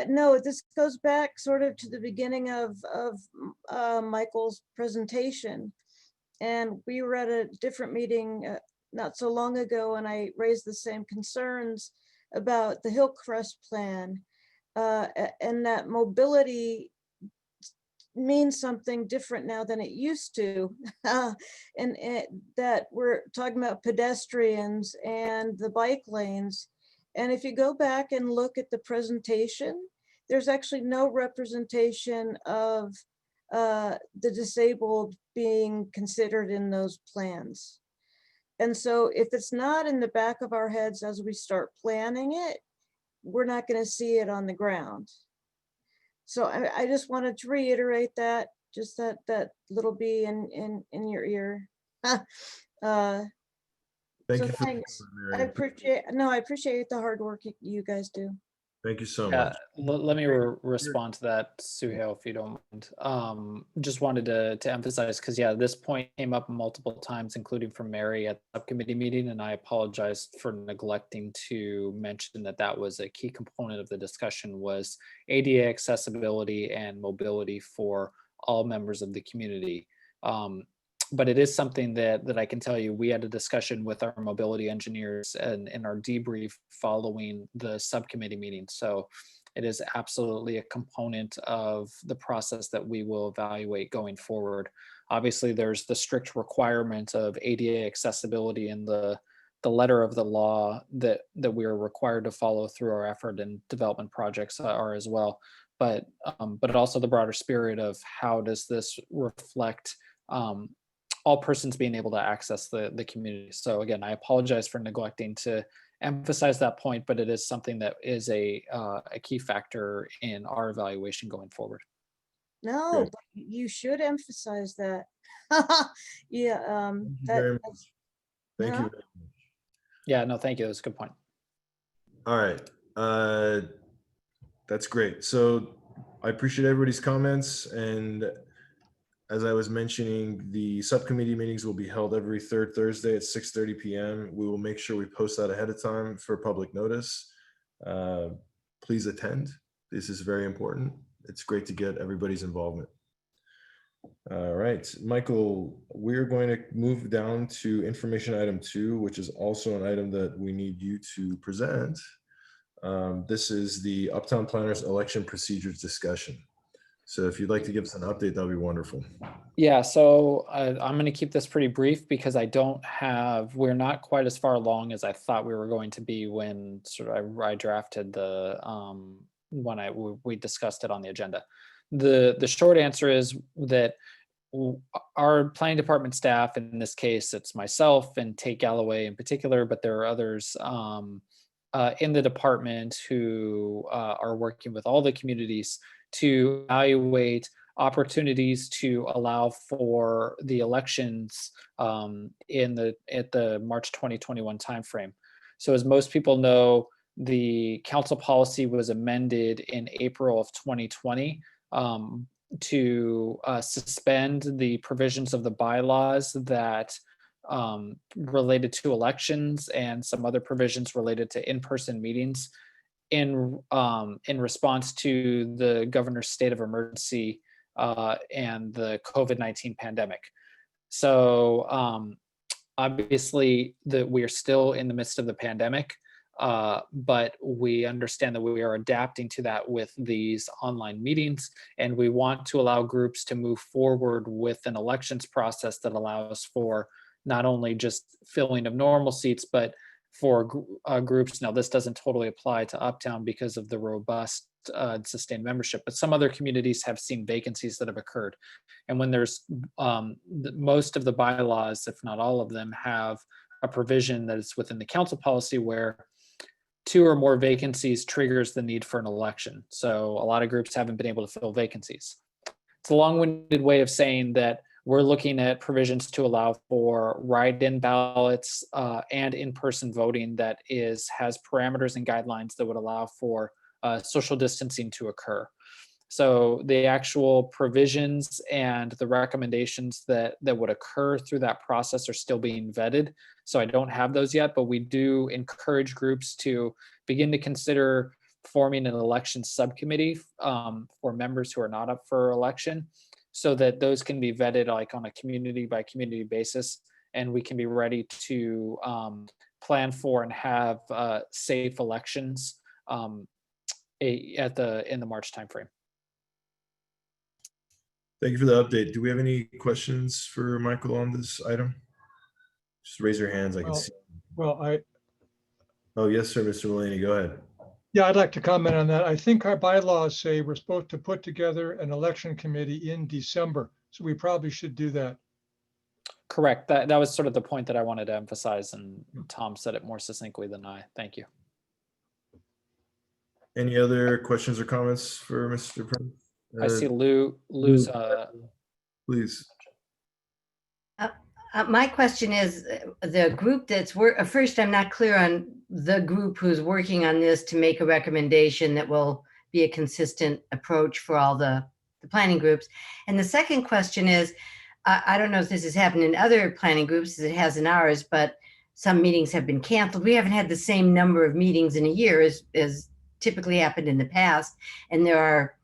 no, this goes back sort of to the beginning of Michael's presentation. And we were at a different meeting not so long ago, and I raised the same concerns about the Hillcrest plan, and that mobility means something different now than it used to. And that we're talking about pedestrians and the bike lanes. And if you go back and look at the presentation, there's actually no representation of the disabled being considered in those plans. And so if it's not in the back of our heads as we start planning it, we're not going to see it on the ground. So I just wanted to reiterate that, just that little bee in your ear. Thank So you for thanks. Mary. I appreciate the hard work you guys do. Thank you so Yeah, much. let me respond to that, Suhail, if you don't mind. Just wanted to emphasize, because yeah, this point came up multiple times, including from Mary at the subcommittee meeting, and I apologize for neglecting to mention that that was a key component of the discussion, was ADA accessibility and mobility for all members of the community. But it is something that I can tell you, we had a discussion with our mobility engineers and in our debrief following the subcommittee meeting. So it is absolutely a component of the process that we will evaluate going forward. Obviously, there's the strict requirement of ADA accessibility in the letter of the law that we are required to follow through our effort and development projects are as well. But also the broader spirit of how does this reflect all persons being able to access the community. So again, I apologize for neglecting to emphasize that point, but it is something that is a key factor in our evaluation going forward. No, but you should emphasize that. Yeah, Thank you very much. Yeah, no, thank you. That's a good point. All right. That's great. So I appreciate everybody's comments. And as I was mentioning, the subcommittee meetings will be held every third Thursday at 6:30 p.m. We will make sure we post that ahead of time for public notice. Please attend. This is very important. It's great to get everybody's involvement. All right, Michael, we're going to move down to information item 2, which is also an item that we need you to present. This is the Uptown Planners election procedures discussion. So if you'd like to give us an update, that'd be wonderful. Yeah, so I'm going to keep this pretty brief because we're not quite as far along as I thought we were going to be when I drafted we discussed it on the agenda. The short answer is that our planning department staff, in this case, it's myself and Tate Galloway in particular, but there are others in the department who are working with all the communities to evaluate opportunities to allow for the elections at the March 2021 timeframe. So as most people know, the council policy was amended in April of 2020 to suspend the provisions of the bylaws that related to elections and some other provisions related to in-person meetings in response to the governor's state of emergency and the COVID-19 pandemic. So obviously we are still in the midst of the pandemic, but we understand that we are adapting to that with these online meetings, and we want to allow groups to move forward with an elections process that allows for not only just filling of normal seats, but for groups. Now, this doesn't totally apply to Uptown because of the robust sustained membership, but some other communities have seen vacancies that have occurred. And when there's most of the bylaws, if not all of them, have a provision that is within the council policy where 2 or more vacancies triggers the need for an election. So a lot of groups haven't been able to fill vacancies. It's a long-winded way of saying that we're looking at provisions to allow for write-in ballots and in-person voting that has parameters and guidelines that would allow for social distancing to occur. So the actual provisions and the recommendations that would occur through that process are still being vetted. So I don't have those yet, but we do encourage groups to begin to consider forming an election subcommittee for members who are not up for election, so that those can be vetted like on a community by community basis, and we can be ready to plan for and have safe elections in the March timeframe. Thank you for the update. Do we have any questions for Michael on this item? Just raise your hands. I can see. Well, Oh, yes, sir, Mr. Mulaney, go ahead. yeah, I'd like to comment on that. I think our bylaws say we're supposed to put together an election committee in December, so we probably should do that. Correct. That was sort of the point that I wanted to emphasize, and Tom said it more succinctly than I. Thank you. Any other questions or comments for Mr. Prince? I see Lou's. Please. My question is the group that's first, I'm not clear on the group who's working on this to make a recommendation that will be a consistent approach for all the planning groups. And the second question is, I don't know if this has happened in other planning groups as it has in ours, but some meetings have been canceled. We haven't had the same number of meetings in a year as typically happened in the past. And there are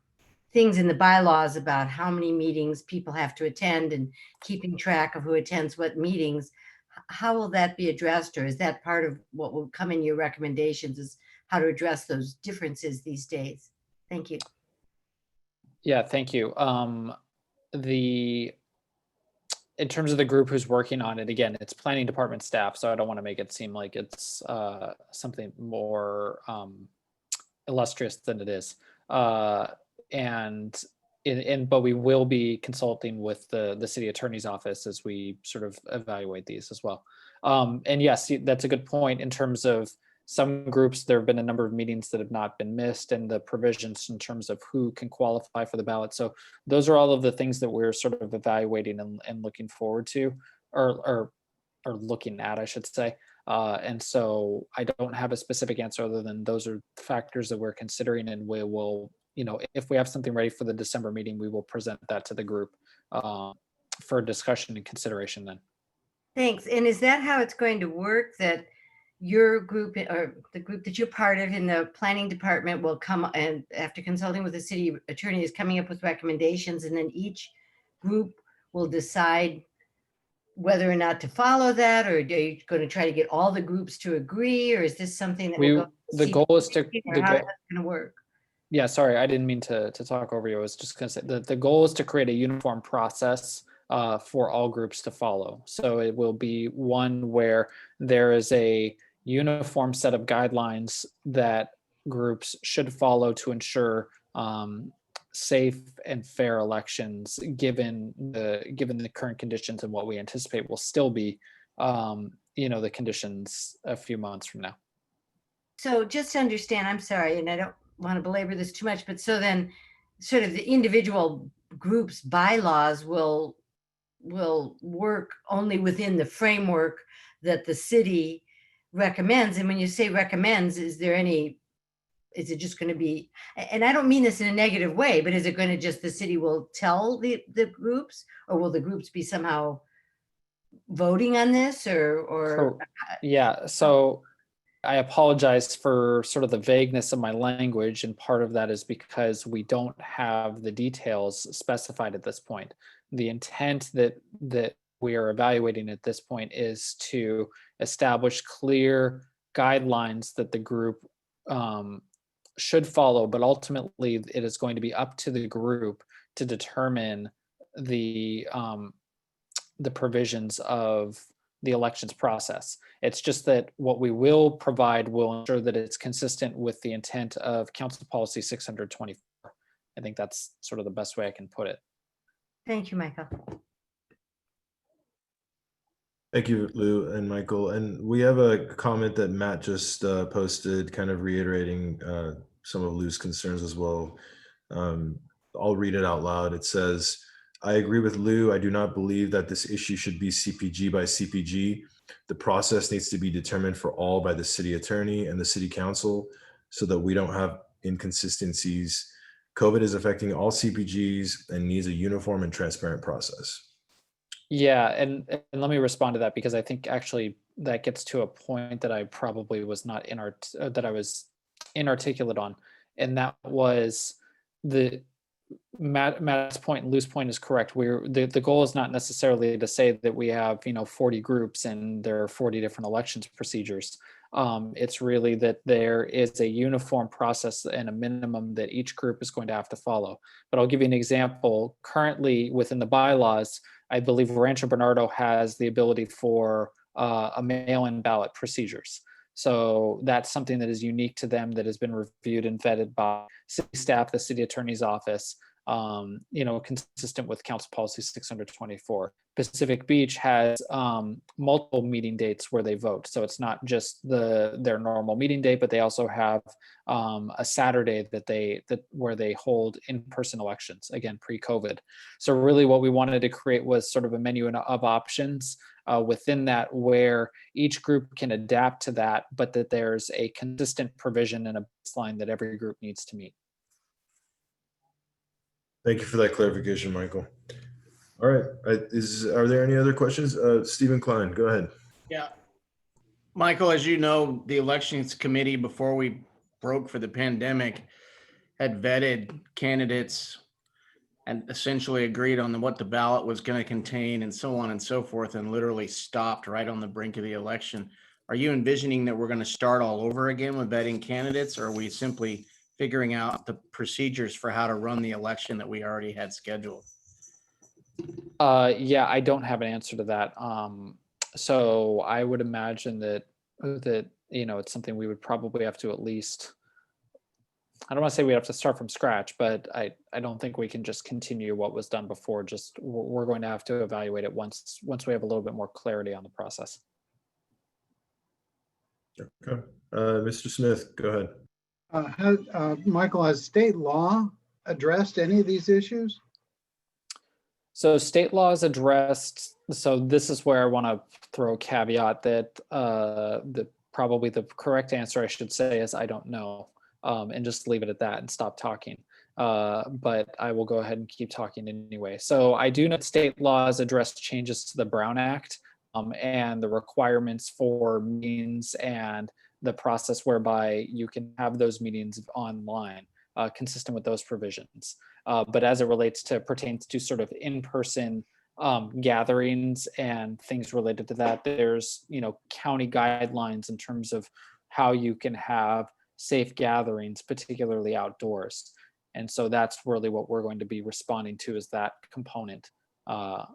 things in the bylaws about how many meetings people have to attend and keeping track of who attends what meetings. How will that be addressed, or is that part of what will come in your recommendations, is how to address those differences these days? Thank you. Yeah, thank you. In terms of the group who's working on it, again, it's planning department staff, so I don't want to make it seem like it's something more illustrious than it is. But we will be consulting with the city attorney's office as we sort of evaluate these as well. And yes, that's a good point. In terms of some groups, there have been a number of meetings that have not been missed, and the provisions in terms of who can qualify for the ballot. So those are all of the things that we're sort of evaluating and looking forward to, or looking at, I should say. And so I don't have a specific answer other than those are factors that we're considering, and we will, if we have something ready for the December meeting, we will present that to the group for discussion and consideration then. Thanks. And is that how it's going to work, that your group or the group that you're part of in the planning department will come and after consulting with the city attorney is coming up with recommendations, and then each group will decide whether or not to follow that, or are you going to try to get all the groups to agree, or is this something that will go to the goal is to how that's going to work? Yeah, sorry, I didn't mean to talk over you. I was just going to say the goal is to create a uniform process for all groups to follow. So it will be one where there is a uniform set of guidelines that groups should follow to ensure safe and fair elections, given the current conditions and what we anticipate will still be, the conditions a few months from now. So just to understand, I'm sorry, and I don't want to belabor this too much, but so then sort of the individual groups' bylaws will work only within the framework that the city recommends. And when you say recommends, is it just going to be, and I don't mean this in a negative way, but is it going to just, the city will tell the groups, or will the groups be somehow voting on this or? Yeah, so I apologize for sort of the vagueness of my language, and part of that is because we don't have the details specified at this point. The intent that we are evaluating at this point is to establish clear guidelines that the group should follow, but ultimately it is going to be up to the group to determine the provisions of the elections process. It's just that what we will provide will ensure that it's consistent with the intent of Council Policy 624. I think that's sort of the best way I can put it. Thank you, Michael. Thank you, Lou and Michael. And we have a comment that Matt just posted, kind of reiterating some of Lou's concerns as well. I'll read it out loud. It says, I agree with Lou. I do not believe that this issue should be CPG by CPG. The process needs to be determined for all by the city attorney and the city council so that we don't have inconsistencies COVID is affecting all CPGs and needs a uniform and transparent process. Yeah, and let me respond to that because I think actually that gets to a point that I probably was not that I was inarticulate on, and that was the Matt's point and Lou's point is correct. The goal is not necessarily to say that we have 40 groups and there are 40 different elections procedures. It's really that there is a uniform process and a minimum that each group is going to have to follow. But I'll give you an example. Currently within the bylaws, I believe Rancho Bernardo has the ability for a mail-in ballot procedures. So that's something that is unique to them that has been reviewed and vetted by city staff, the city attorney's office, consistent with Council Policy 624. Pacific Beach has multiple meeting dates where they vote. So it's not just their normal meeting date, but they also have a Saturday where they hold in-person elections, again, pre-COVID. So really what we wanted to create was sort of a menu of options within that where each group can adapt to that, but that there's a consistent provision and a baseline that every group needs to meet. Thank you for that clarification, Michael. All right, are there any other questions? Stephen Klein, go ahead. Yeah. Michael, as you know, the elections committee, before we broke for the pandemic, had vetted candidates and essentially agreed on what the ballot was going to contain and so on and so forth, and literally stopped right on the brink of the election. Are you envisioning that we're going to start all over again with vetting candidates, or are we simply figuring out the procedures for how to run the election that we already had scheduled? Yeah, I don't have an answer to that. So I would imagine that it's something we would probably have to at least, I don't want to say we have to start from scratch, but I don't think we can just continue what was done before. Just we're going to have to evaluate it once we have a little bit more clarity on the process. Okay, Mr. Smith, go ahead. Michael, has state law addressed any of these issues? So state law is addressed. So this is where I want to throw a caveat that probably the correct answer I should say is I don't know, and just leave it at that and stop talking. But I will go ahead and keep talking anyway. So I do know state laws address changes to the Brown Act and the requirements for meetings and the process whereby you can have those meetings online, consistent with those provisions. But as it pertains to sort of in-person gatherings and things related to that, there's county guidelines in terms of how you can have safe gatherings, particularly outdoors. And so that's really what we're going to be responding to, is that component. So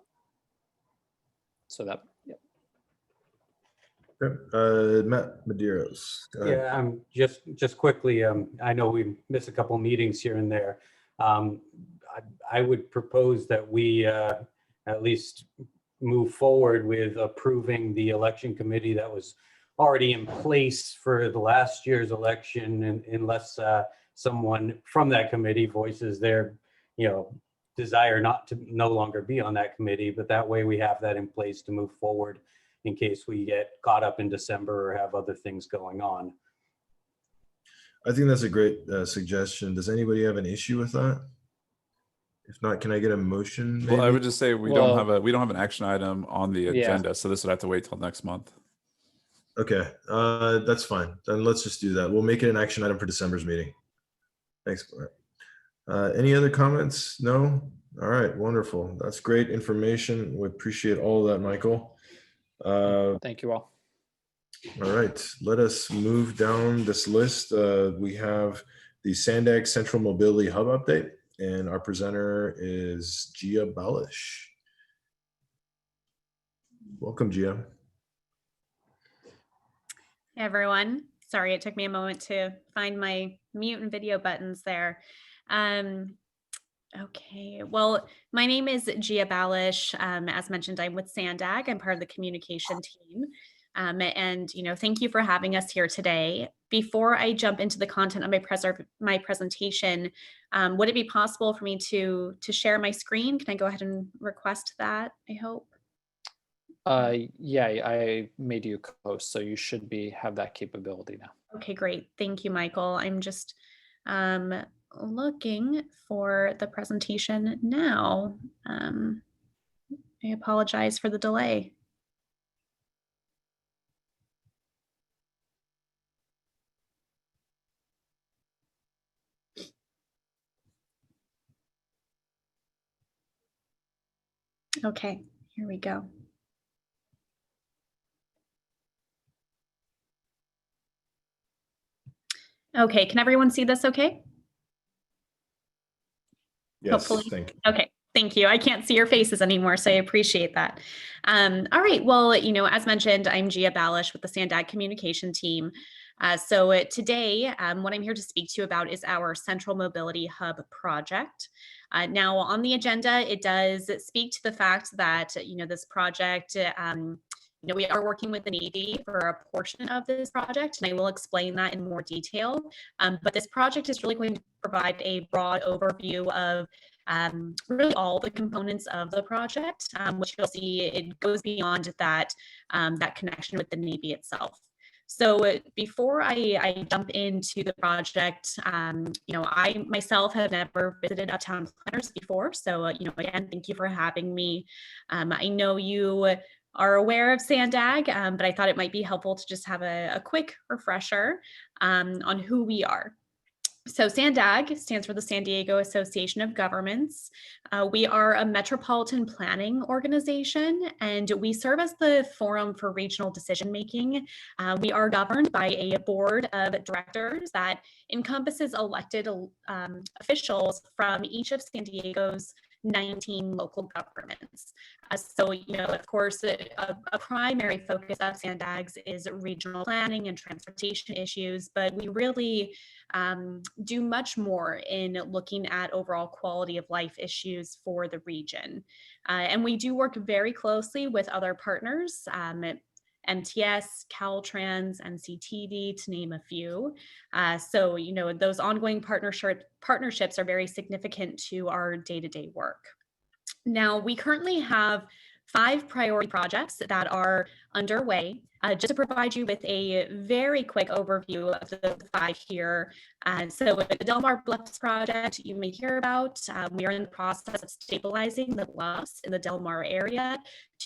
that. Matt Medeiros. Yeah, just quickly, I know we missed a couple of meetings here and there. I would propose that we at least move forward with approving the election committee that was already in place for the last year's election, and unless someone from that committee voices their desire not to no longer be on that committee. But that way we have that in place to move forward in case we get caught up in December or have other things going on. I think that's a great suggestion. Does anybody have an issue with that? If not, can I get a motion? Well, I would just say we don't have an action item on the agenda, so this would have to wait till next month. Okay, that's fine. Then let's just do that. We'll make it an action item for December's meeting. Thanks. Any other comments? No? All right, wonderful. That's great information. We appreciate all of that, Michael. Thank you all. All right, let us move down this list. We have the Sandag Central Mobility Hub update, and our presenter is Gia Balish. Welcome, Gia. Hey, everyone. Sorry, it took me a moment to find my mute and video buttons there. Okay, well, my name is Gia Balish. As mentioned, I'm with Sandag. I'm part of the communication team. And thank you for having us here today. Before I jump into the content of my presentation, would it be possible for me to share my screen? Can I go ahead and request that, I hope? Yeah, I made you co-host, so you should have that capability now. Okay, great. Thank you, Michael. I'm just looking for the presentation now. I apologize for the delay. Okay, here we go. Okay, can everyone see this okay? Yes, Hopefully. thank you. Okay, thank you. I can't see your faces anymore, so I appreciate that. All right, well, as mentioned, I'm Gia Balish with the Sandag communication team. So today, what I'm here to speak to you about is our Central Mobility Hub project. Now, on the agenda, it does speak to the fact that, this project, we are working with the Navy for a portion of this project, and I will explain that in more detail. But this project is really going to provide a broad overview of really all the components of the project, which you'll see it goes beyond that, that connection with the Navy itself. So before I jump into the project, I myself have never visited Uptown Planners before. So, again, thank you for having me. I know you are aware of Sandag, but I thought it might be helpful to just have a quick refresher on who we are. So Sandag stands for the San Diego Association of Governments. We are a metropolitan planning organization, and we serve as the forum for regional decision-making. We are governed by a board of directors that encompasses elected officials from each of San Diego's 19 local governments. So, of course, a primary focus of Sandag's is regional planning and transportation issues, but we really do much more in looking at overall quality of life issues for the region. And we do work very closely with other partners, MTS, Caltrans, NCTV, to name a few. So, those ongoing partnerships are very significant to our day-to-day work. Now, we currently have 5 priority projects that are underway. Just to provide you with a very quick overview of the 5 here. So with the Delmar Bluffs project you may hear about, we are in the process of stabilizing the Bluffs in the Delmar area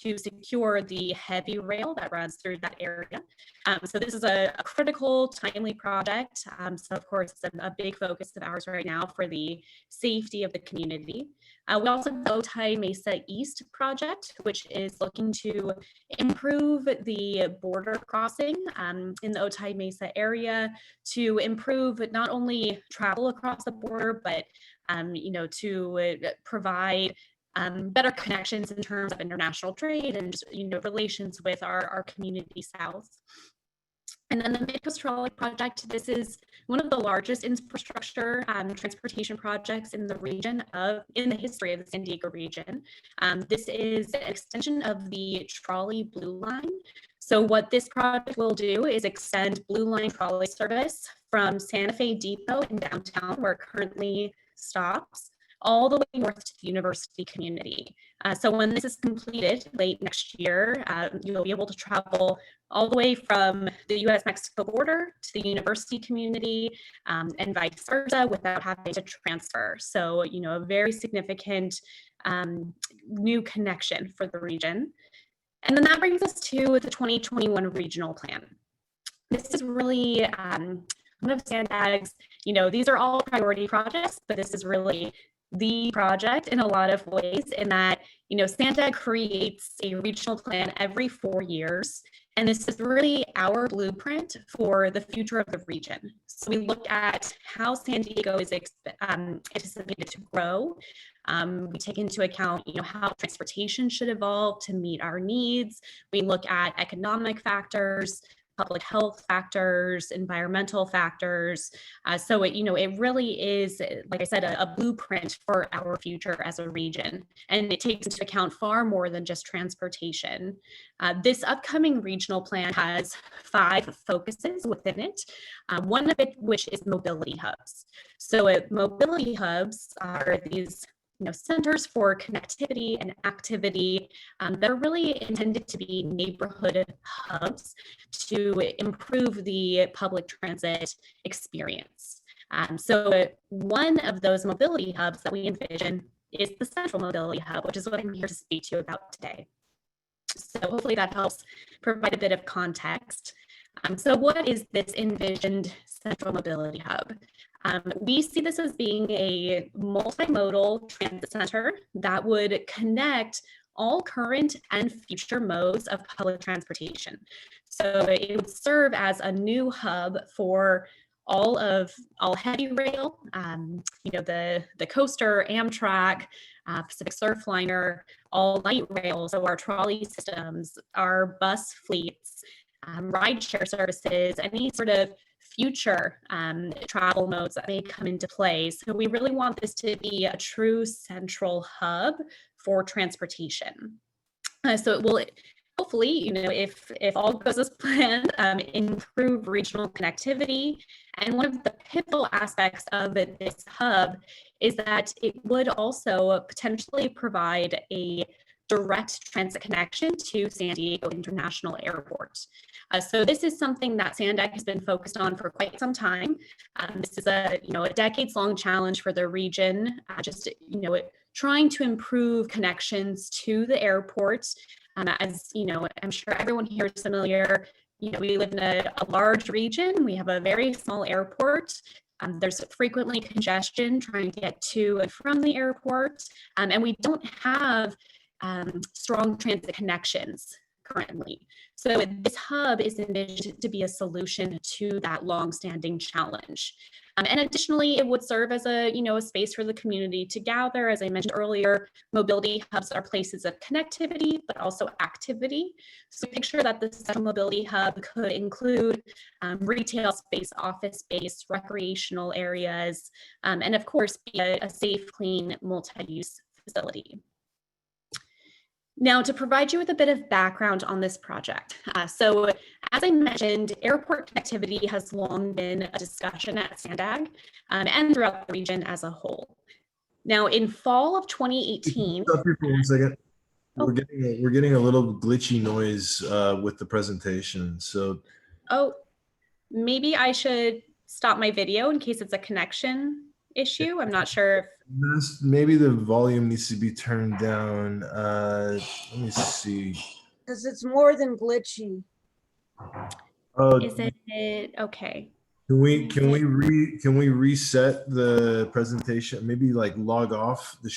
to secure the heavy rail that runs through that area. So this is a critical, timely project. So of course, it's a big focus of ours right now for the safety of the community. We also have the Bowtie Mesa East project, which is looking to improve the border crossing in the Otay Mesa area to improve not only travel across the border, but to provide better connections in terms of international trade and relations with our community south. And then the Midcoast Trolley project, this is one of the largest infrastructure transportation projects in the region in the history of the San Diego region. This is an extension of the trolley Blue Line. So what this project will do is extend Blue Line trolley service from Santa Fe Depot in downtown, where it currently stops, all the way north to the university community. So when this is completed late next year, you'll be able to travel all the way from the US-Mexico border to the university community and vice versa without having to transfer. So, a very significant new connection for the region. And then that brings us to the 2021 regional plan. This is really one of Sandag's, these are all priority projects, but this is really the project in a lot of ways in that, Sandag creates a regional plan every 4 years. And this is really our blueprint for the future of the region. So we look at how San Diego is anticipated to grow. We take into account, how transportation should evolve to meet our needs. We look at economic factors, public health factors, environmental factors. So it really is, like I said, a blueprint for our future as a region. And it takes into account far more than just transportation. This upcoming regional plan has 5 focuses within it, one of it which is mobility hubs. So mobility hubs are these centers for connectivity and activity that are really intended to be neighborhood hubs to improve the public transit experience. So one of those mobility hubs that we envision is the Central Mobility Hub, which is what I'm here to speak to you about today. So hopefully that helps provide a bit of context. So what is this envisioned Central Mobility Hub? We see this as being a multimodal transit center that would connect all current and future modes of public transportation. So it would serve as a new hub for all heavy rail, the coaster, Amtrak, Pacific Surfliner, all light rail, so our trolley systems, our bus fleets, rideshare services, any sort of future travel modes that may come into play. So we really want this to be a true central hub for transportation. So it will hopefully, if all goes as planned, improve regional connectivity. And one of the pivotal aspects of this hub is that it would also potentially provide a direct transit connection to San Diego International Airport. So this is something that Sandag has been focused on for quite some time. This is a decades-long challenge for the region, trying to improve connections to the airport. As I'm sure everyone here is familiar. We live in a large region. We have a very small airport. There's frequently congestion trying to get to and from the airport, and we don't have strong transit connections currently. So this hub is envisioned to be a solution to that long-standing challenge. And additionally, it would serve as a space for the community to gather. As I mentioned earlier, mobility hubs are places of connectivity, but also activity. So picture that the Central Mobility Hub could include retail space, office space, recreational areas, and of course, be a safe, clean, multi-use facility. Now, to provide you with a bit of background on this project. So as I mentioned, airport connectivity has long been a discussion at Sandag and throughout the region as a whole. Now, in fall of 2018. Stop here for 1 second. We're getting a little glitchy noise with the presentation. So. Oh, maybe I should stop my video in case it's a connection issue. I'm not sure if. Maybe the volume needs to be turned down. Let me see. Because it's more than glitchy. Oh, is it okay? Can we reset the presentation? Maybe like log off the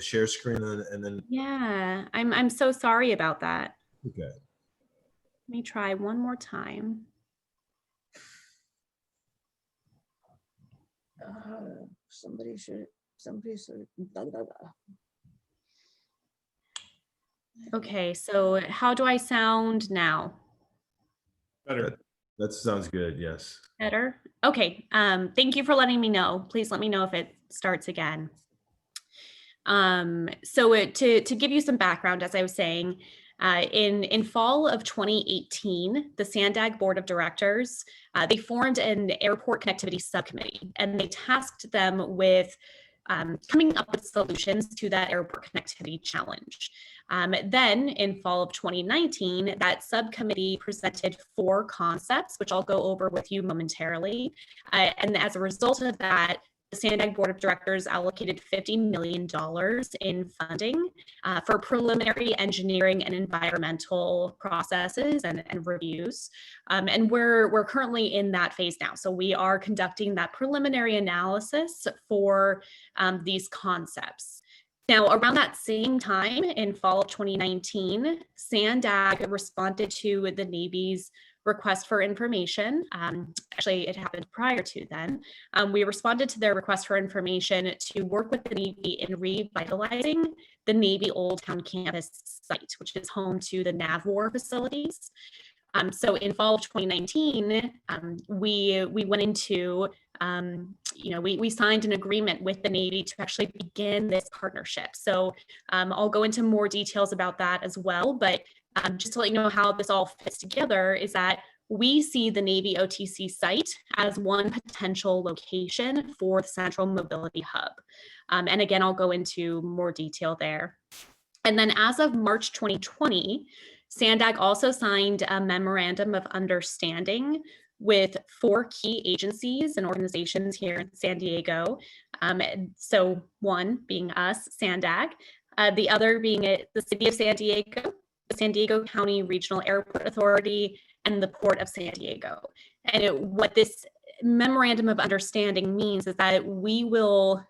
share screen and then. Yeah, I'm so sorry about that. Okay. Let me try one more time. Somebody should. Blah, blah, blah. Okay, so how do I sound now? Better. That sounds good. Yes. Better? Okay. Thank you for letting me know. Please let me know if it starts again. So to give you some background, as I was saying, in fall of 2018, the Sandag Board of Directors, they formed an airport connectivity subcommittee, and they tasked them with coming up with solutions to that airport connectivity challenge. Then in fall of 2019, that subcommittee presented 4 concepts, which I'll go over with you momentarily. And as a result of that, the Sandag Board of Directors allocated $50 million in funding for preliminary engineering and environmental processes and reviews. And we're currently in that phase now. So we are conducting that preliminary analysis for these concepts. Now, around that same time in fall of 2019, Sandag responded to the Navy's request for information. Actually, it happened prior to then. We responded to their request for information to work with the Navy in revitalizing the Navy Old Town campus site, which is home to the NAVWAR facilities. So in fall of 2019, we went into, we signed an agreement with the Navy to actually begin this partnership. So I'll go into more details about that as well, but just to let you know how this all fits together is that we see the Navy OTC site as one potential location for the Central Mobility Hub. And again, I'll go into more detail there. And then as of March 2020, Sandag also signed a memorandum of understanding with 4 key agencies and organizations here in San Diego. So one being us, Sandag, the other being the City of San Diego, the San Diego County Regional Airport Authority, and the Port of San Diego. And what this memorandum of understanding means is that we will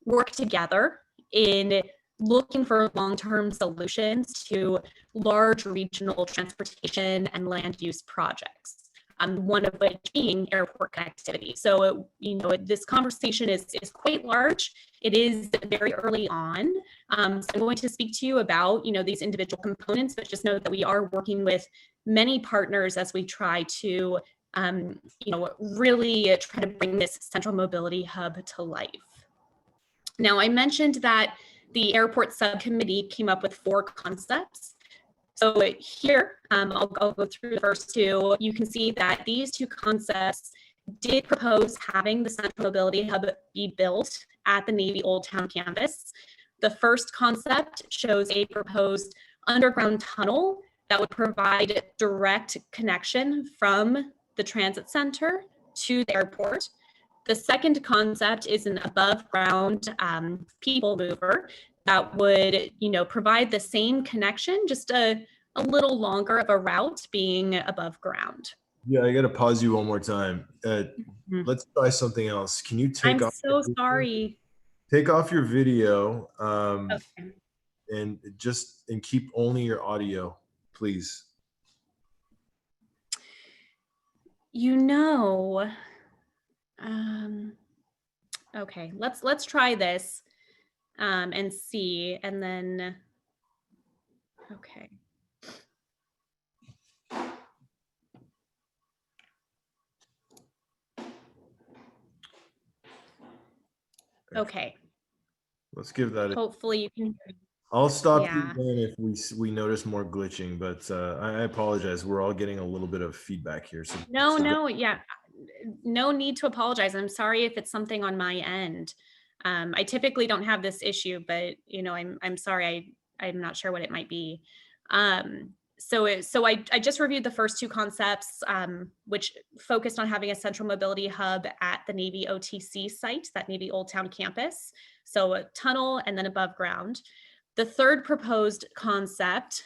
work together in looking for long-term solutions to large regional transportation and land use projects, one of which being airport connectivity. So, this conversation is quite large. It is very early on. So I'm going to speak to you about, these individual components, but just know that we are working with many partners as we try to, really try to bring this central mobility hub to life. Now, I mentioned that the airport subcommittee came up with 4 concepts. So here, I'll go through the first 2. You can see that these 2 concepts did propose having the Central Mobility Hub be built at the Navy Old Town campus. The first concept shows a proposed underground tunnel that would provide direct connection from the transit center to the airport. The second concept is an above ground people mover that would, provide the same connection, just a little longer of a route being above ground. Yeah, I got to pause you one more time. Let's try something else. Can you take off? I'm so sorry. Take off your video Okay. and keep only your audio, please. Okay, let's try this and see, and then, okay. Okay. Let's give that. Hopefully you can hear me. I'll stop you Yeah. again if we notice more glitching, but I apologize. We're all getting a little bit of feedback here. So Yeah, no need to apologize. I'm sorry if it's something on my end. I typically don't have this issue, but I'm sorry. I'm not sure what it might be. So I just reviewed the first 2 concepts, which focused on having a central mobility hub at the Navy OTC site, that Navy Old Town campus. So a tunnel and then above ground. The third proposed concept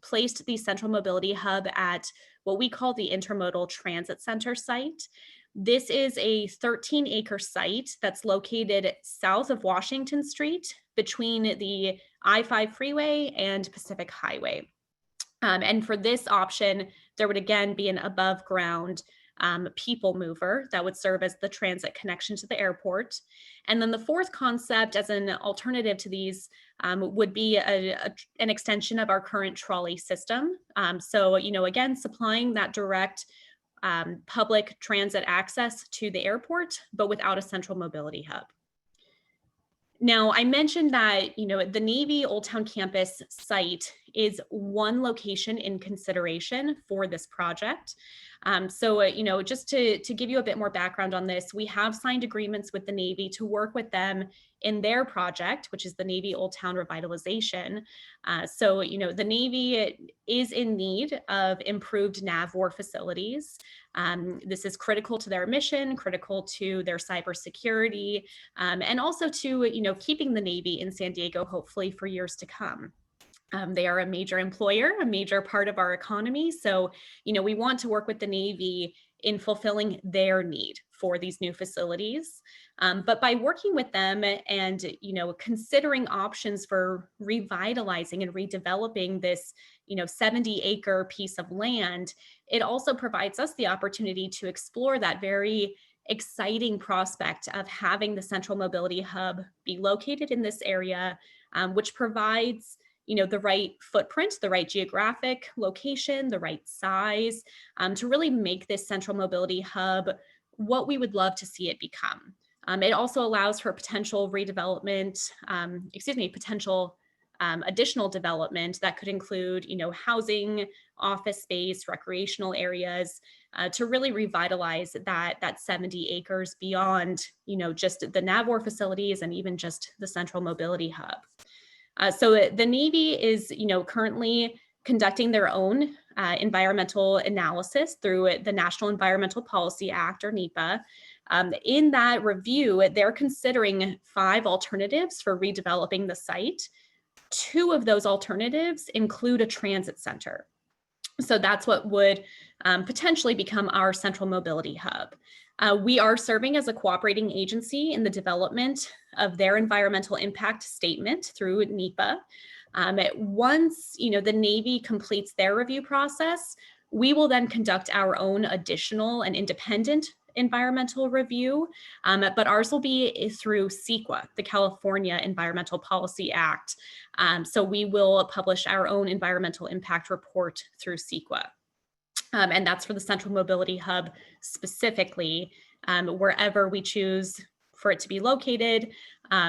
placed the central mobility hub at what we call the Intermodal Transit Center site. This is a 13-acre site that's located south of Washington Street between the I-5 freeway and Pacific Highway. And for this option, there would again be an above ground people mover that would serve as the transit connection to the airport. And then the fourth concept as an alternative to these would be an extension of our current trolley system. So, again, supplying that direct public transit access to the airport, but without a central mobility hub. Now, I mentioned that, the Navy Old Town campus site is one location in consideration for this project. So, just to give you a bit more background on this, we have signed agreements with the Navy to work with them in their project, which is the Navy Old Town revitalization. So, the Navy is in need of improved NAVWAR facilities. This is critical to their mission, critical to their cybersecurity, and also to, keeping the Navy in San Diego, hopefully for years to come. They are a major employer, a major part of our economy. So, we want to work with the Navy in fulfilling their need for these new facilities. But by working with them and, considering options for revitalizing and redeveloping this, 70-acre piece of land, it also provides us the opportunity to explore that very exciting prospect of having the Central Mobility Hub be located in this area, which provides the right footprint, the right geographic location, the right size, to really make this central mobility hub what we would love to see it become. It also allows for potential redevelopment, potential additional development that could include, housing, office space, recreational areas, to really revitalize that 70 acres beyond, just the NAVWAR facilities and even just the central mobility hub. So the Navy is, currently conducting their own environmental analysis through the National Environmental Policy Act, or NEPA. In that review, they're considering 5 alternatives for redeveloping the site. 2 of those alternatives include a transit center. So that's what would potentially become our central mobility hub. We are serving as a cooperating agency in the development of their environmental impact statement through NEPA. Once the Navy completes their review process, we will then conduct our own additional and independent environmental review, but ours will be through CEQA, the California Environmental Policy Act. So we will publish our own environmental impact report through CEQA. And that's for the Central Mobility Hub specifically. Wherever we choose for it to be located,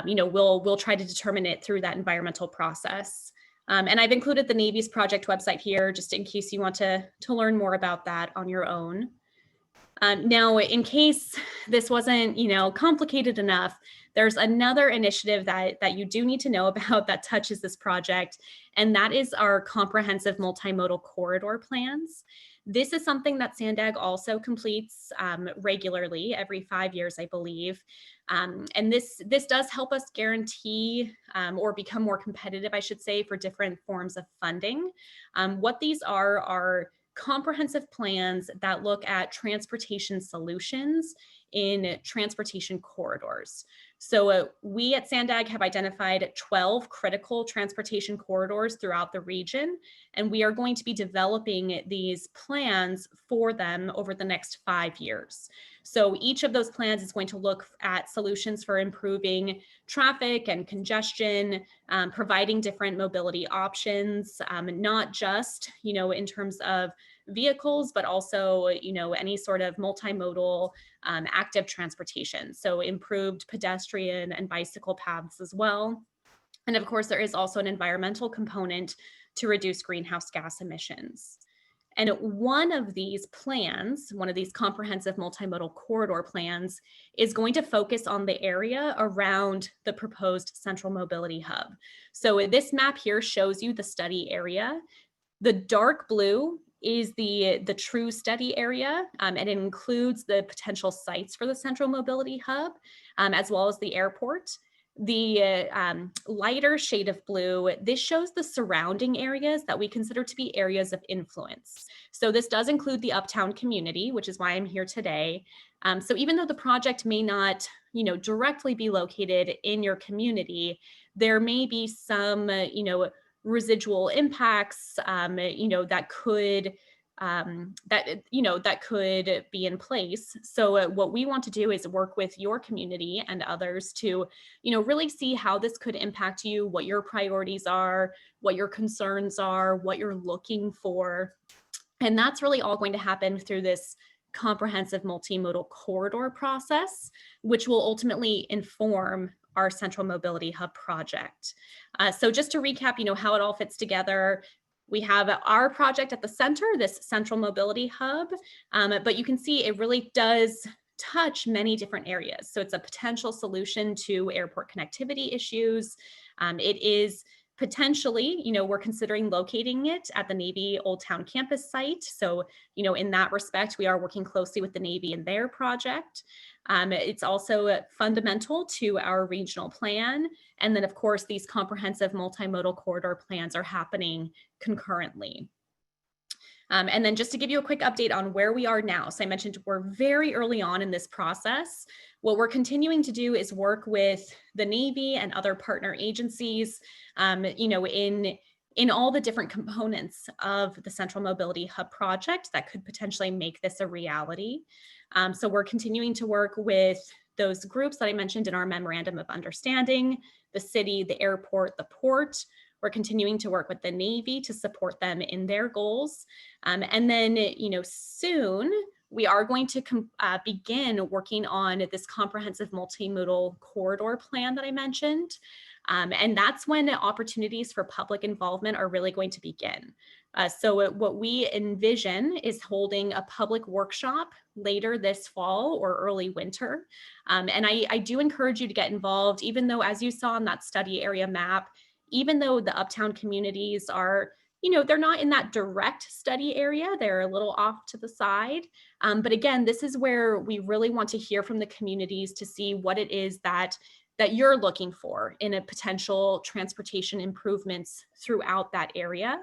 we'll try to determine it through that environmental process. And I've included the Navy's project website here, just in case you want to learn more about that on your own. Now, in case this wasn't, complicated enough, there's another initiative that you do need to know about that touches this project, and that is our comprehensive multimodal corridor plans. This is something that Sandag also completes regularly, every 5 years, I believe. And this does help us guarantee or become more competitive, I should say, for different forms of funding. What these are comprehensive plans that look at transportation solutions in transportation corridors. So we at Sandag have identified 12 critical transportation corridors throughout the region, and we are going to be developing these plans for them over the next 5 years. So each of those plans is going to look at solutions for improving traffic and congestion, providing different mobility options, not just, in terms of vehicles, but also, any sort of multimodal active transportation. So improved pedestrian and bicycle paths as well. And of course, there is also an environmental component to reduce greenhouse gas emissions. And one of these plans, one of these comprehensive multimodal corridor plans, is going to focus on the area around the proposed central mobility hub. So this map here shows you the study area. The dark blue is the true study area, and it includes the potential sites for the central mobility hub, as well as the airport. The lighter shade of blue, this shows the surrounding areas that we consider to be areas of influence. So this does include the Uptown community, which is why I'm here today. So even though the project may not, directly be located in your community, there may be some, residual impacts, that could that could be in place. So what we want to do is work with your community and others to, really see how this could impact you, what your priorities are, what your concerns are, what you're looking for. And that's really all going to happen through this comprehensive multimodal corridor process, which will ultimately inform our Central Mobility Hub project. So just to recap, how it all fits together, we have our project at the center, this Central Mobility Hub, but you can see it really does touch many different areas. So it's a potential solution to airport connectivity issues. It is potentially, we're considering locating it at the Navy Old Town campus site. So, in that respect, we are working closely with the Navy in their project. It's also fundamental to our regional plan. And then, of course, these comprehensive multimodal corridor plans are happening concurrently. And then just to give you a quick update on where we are now. So I mentioned we're very early on in this process. What we're continuing to do is work with the Navy and other partner agencies, in all the different components of the Central Mobility Hub project that could potentially make this a reality. So we're continuing to work with those groups that I mentioned in our memorandum of understanding, the city, the airport, the port. We're continuing to work with the Navy to support them in their goals. And then, soon we are going to begin working on this comprehensive multimodal corridor plan that I mentioned. And that's when opportunities for public involvement are really going to begin. So what we envision is holding a public workshop later this fall or early winter. And I do encourage you to get involved, even though, as you saw on that study area map, even though the Uptown communities are they're not in that direct study area. They're a little off to the side. But again, this is where we really want to hear from the communities to see what it is that you're looking for in a potential transportation improvements throughout that area.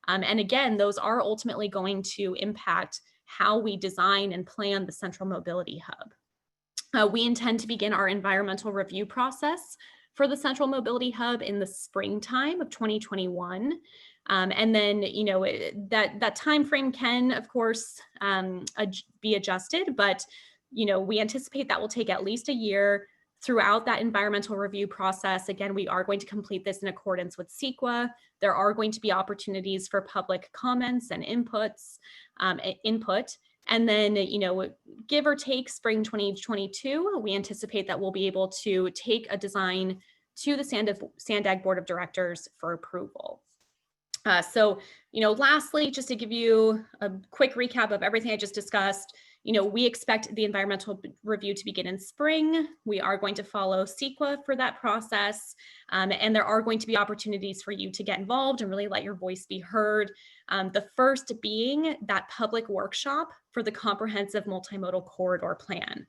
And again, those are ultimately going to impact how we design and plan the Central Mobility Hub. We intend to begin our environmental review process for the Central Mobility Hub in the springtime of 2021. And then, that time frame can, of course, be adjusted, but, we anticipate that will take at least a year. Throughout that environmental review process, again, we are going to complete this in accordance with CEQA. There are going to be opportunities for public comments and input. And then, give or take spring 2022, we anticipate that we'll be able to take a design to the Sandag Board of Directors for approval. So, lastly, just to give you a quick recap of everything I just discussed, we expect the environmental review to begin in spring. We are going to follow CEQA for that process. And there are going to be opportunities for you to get involved and really let your voice be heard. The first being that public workshop for the comprehensive multimodal corridor plan.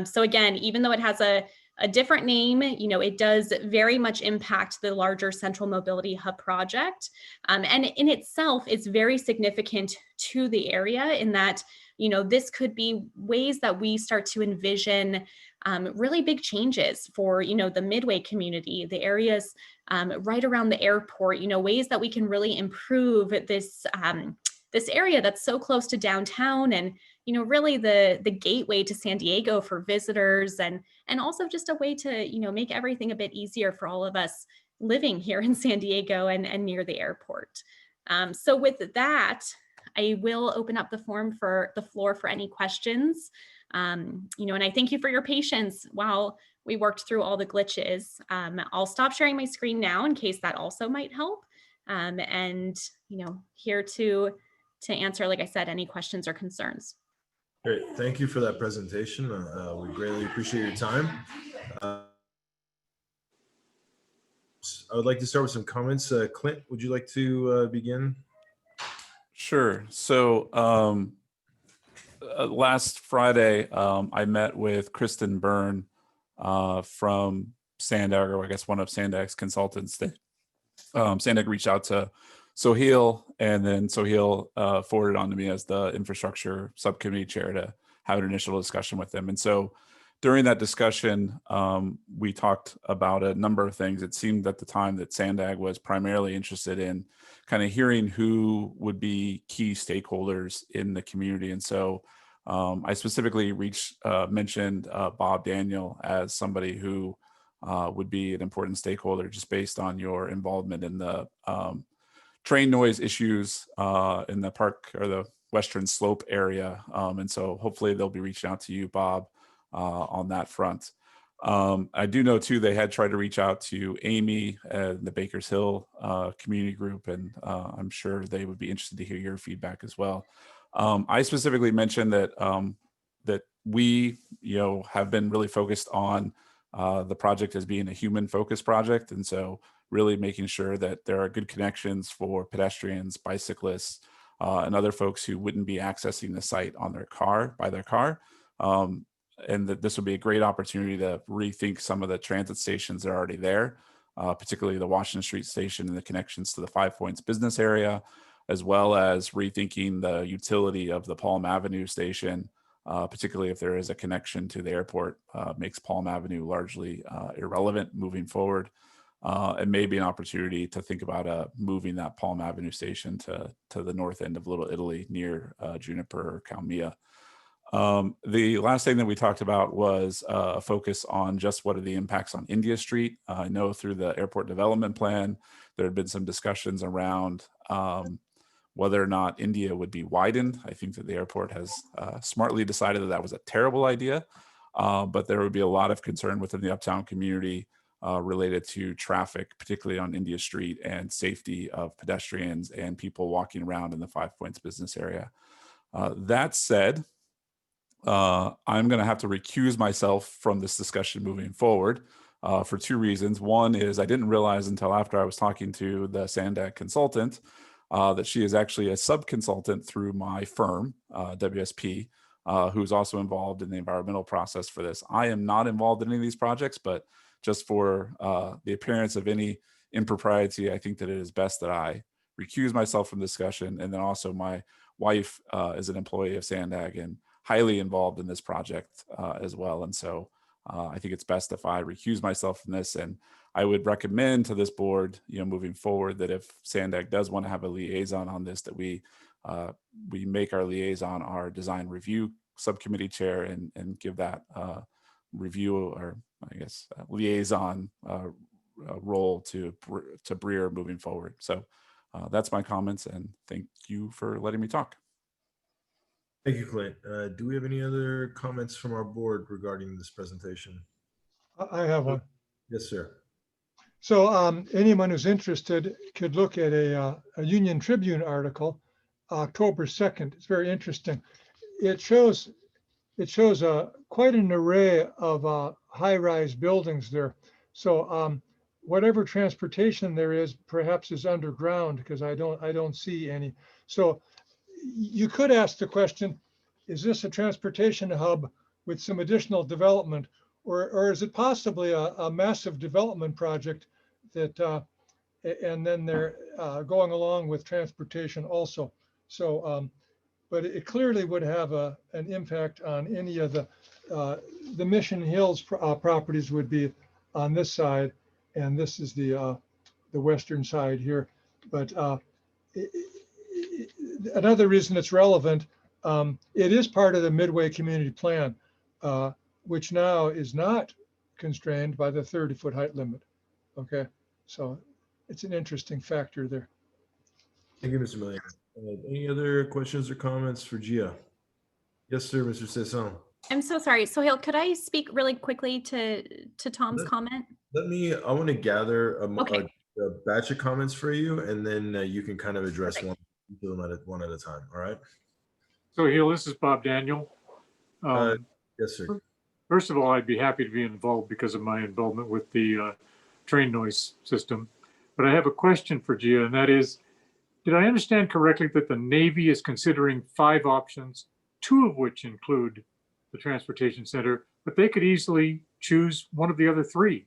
So again, even though it has a different name, it does very much impact the larger Central Mobility Hub project. And in itself, it's very significant to the area in that, this could be ways that we start to envision really big changes for, the Midway community, the areas right around the airport, ways that we can really improve this, this area that's so close to downtown and, really the gateway to San Diego for visitors and also just a way to, make everything a bit easier for all of us living here in San Diego and near the airport. So with that, I will open up the floor for any questions. And I thank you for your patience while we worked through all the glitches. I'll stop sharing my screen now in case that also might help. And, here to answer, like I said, any questions or concerns. Great, thank you for that presentation. We greatly appreciate your time. I would like to start with some comments. Clint, would you like to begin? Sure. So last Friday, I met with Kristen Byrne from Sandag, or I guess one of Sandag's consultants. Sandag reached out to Sohail, and then Sohail forwarded on to me as the infrastructure subcommittee chair to have an initial discussion with them. And so during that discussion, we talked about a number of things. It seemed at the time that Sandag was primarily interested in kind of hearing who would be key stakeholders in the community. And so I specifically mentioned Bob Daniel as somebody who would be an important stakeholder just based on your involvement in the train noise issues in the park or the Western Slope area. And so hopefully they'll be reaching out to you, Bob, on that front. I do know too, they had tried to reach out to Amy and the Bakers Hill community group, and I'm sure they would be interested to hear your feedback as well. I specifically mentioned that that we, have been really focused on the project as being a human-focused project, and so really making sure that there are good connections for pedestrians, bicyclists, and other folks who wouldn't be accessing the site on by their car. And that this would be a great opportunity to rethink some of the transit stations that are already there, particularly the Washington Street station and the connections to the 5 Points business area, as well as rethinking the utility of the Palm Avenue station, particularly if there is a connection to the airport, makes Palm Avenue largely irrelevant moving forward. And maybe an opportunity to think about moving that Palm Avenue station to the north end of Little Italy near Juniper or Calmia. The last thing that we talked about was a focus on just what are the impacts on India Street. I know through the airport development plan, there had been some discussions around whether or not India would be widened. I think that the airport has smartly decided that that was a terrible idea, but there would be a lot of concern within the Uptown community related to traffic, particularly on India Street, and safety of pedestrians and people walking around in the 5 Points business area. That said, I'm going to have to recuse myself from this discussion moving forward for two reasons. One is I didn't realize until after I was talking to the Sandag consultant that she is actually a sub-consultant through my firm, WSP, who's also involved in the environmental process for this. I am not involved in any of these projects, but just for the appearance of any impropriety, I think that it is best that I recuse myself from discussion. And then also my wife is an employee of Sandag and highly involved in this project as well. And so I think it's best if I recuse myself from this. And I would recommend to this board, moving forward, that if Sandag does want to have a liaison on this, that we make our liaison our design review subcommittee chair and give that review, or I guess liaison role to Breer moving forward. So that's my comments, and thank you for letting me talk. Thank you, Clint. Do we have any other comments from our board regarding this presentation? I have one. Yes, sir. So anyone who's interested could look at a Union Tribune article, October 2nd. It's very interesting. It shows quite an array of high-rise buildings there. So whatever transportation there is, perhaps is underground, because I don't see any. So you could ask the question, is this a transportation hub with some additional development, or is it possibly a massive development project that, and then they're going along with transportation also? So, but it clearly would have an impact on any of the Mission Hills properties would be on this side, and this is the western side here. But another reason it's relevant, it is part of the Midway Community Plan, which now is not constrained by the 30-foot height limit. Okay, so it's an interesting factor there. Thank you, Mr. Millian. Any other questions or comments for Gia? Yes, sir, Mr. Cesson. I'm so sorry. Sohail, could I speak really quickly to Tom's comment? I want to gather a Okay. batch of comments for you, and then you can kind of address one at a time. All right. So Hill, this is Bob Daniel. Yes, sir. First of all, I'd be happy to be involved because of my involvement with the train noise system. But I have a question for Gia, and that is, did I understand correctly that the Navy is considering 5 options, 2 of which include the transportation center, but they could easily choose one of the other 3?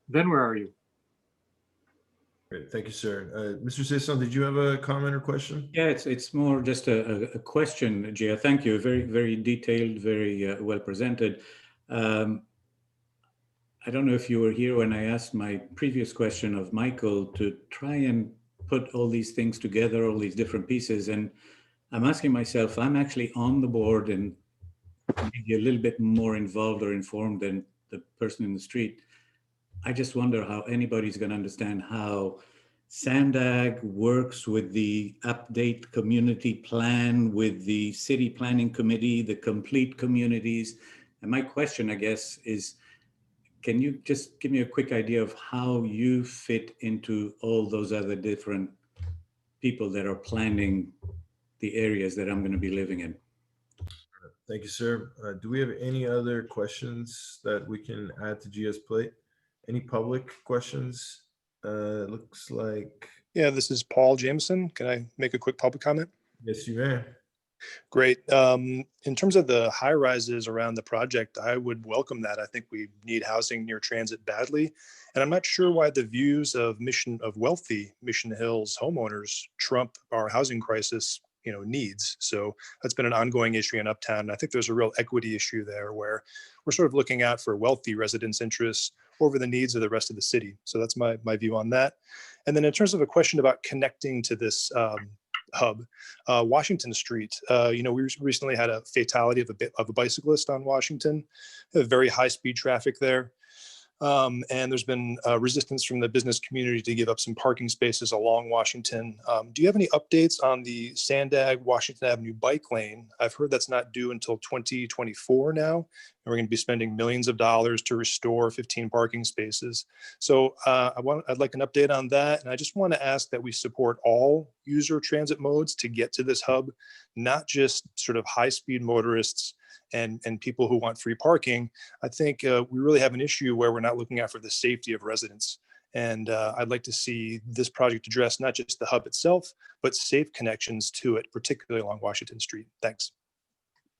Then where are you? Great, thank you, sir. Mr. Cesson, did you have a comment or question? Yeah, it's more just a question, Gia. Thank you. Very, very detailed, very well presented. I don't know if you were here when I asked my previous question of Michael to try and put all these things together, all these different pieces. And I'm asking myself, I'm actually on the board and maybe a little bit more involved or informed than the person in the street. I just wonder how anybody's going to understand how Sandag works with the update community plan, with the city planning committee, the complete communities. And my question, I guess, is, can you just give me a quick idea of how you fit into all those other different people that are planning the areas that I'm going to be living in? Thank you, sir. Do we have any other questions that we can add to Gia's plate? Any public questions? Looks like. Yeah, this is Paul Jameson. Can I make a quick public comment? Yes, you may. Great. In terms of the high rises around the project, I would welcome that. I think we need housing near transit badly. And I'm not sure why the views of wealthy Mission Hills homeowners trump our housing crisis needs. So that's been an ongoing issue in Uptown. I think there's a real equity issue there where we're sort of looking out for wealthy residents' interests over the needs of the rest of the city. So that's my view on that. And then in terms of a question about connecting to this hub, Washington Street, we recently had a fatality of a bicyclist on Washington, very high speed traffic there. And there's been resistance from the business community to give up some parking spaces along Washington. Do you have any updates on the Sandag Washington Avenue bike lane? I've heard that's not due until 2024 now, and we're going to be spending millions of dollars to restore 15 parking spaces. So I'd like an update on that. And I just want to ask that we support all user transit modes to get to this hub, not just sort of high-speed motorists and people who want free parking. I think we really have an issue where we're not looking out for the safety of residents. And I'd like to see this project address not just the hub itself, but safe connections to it, particularly along Washington Street. Thanks.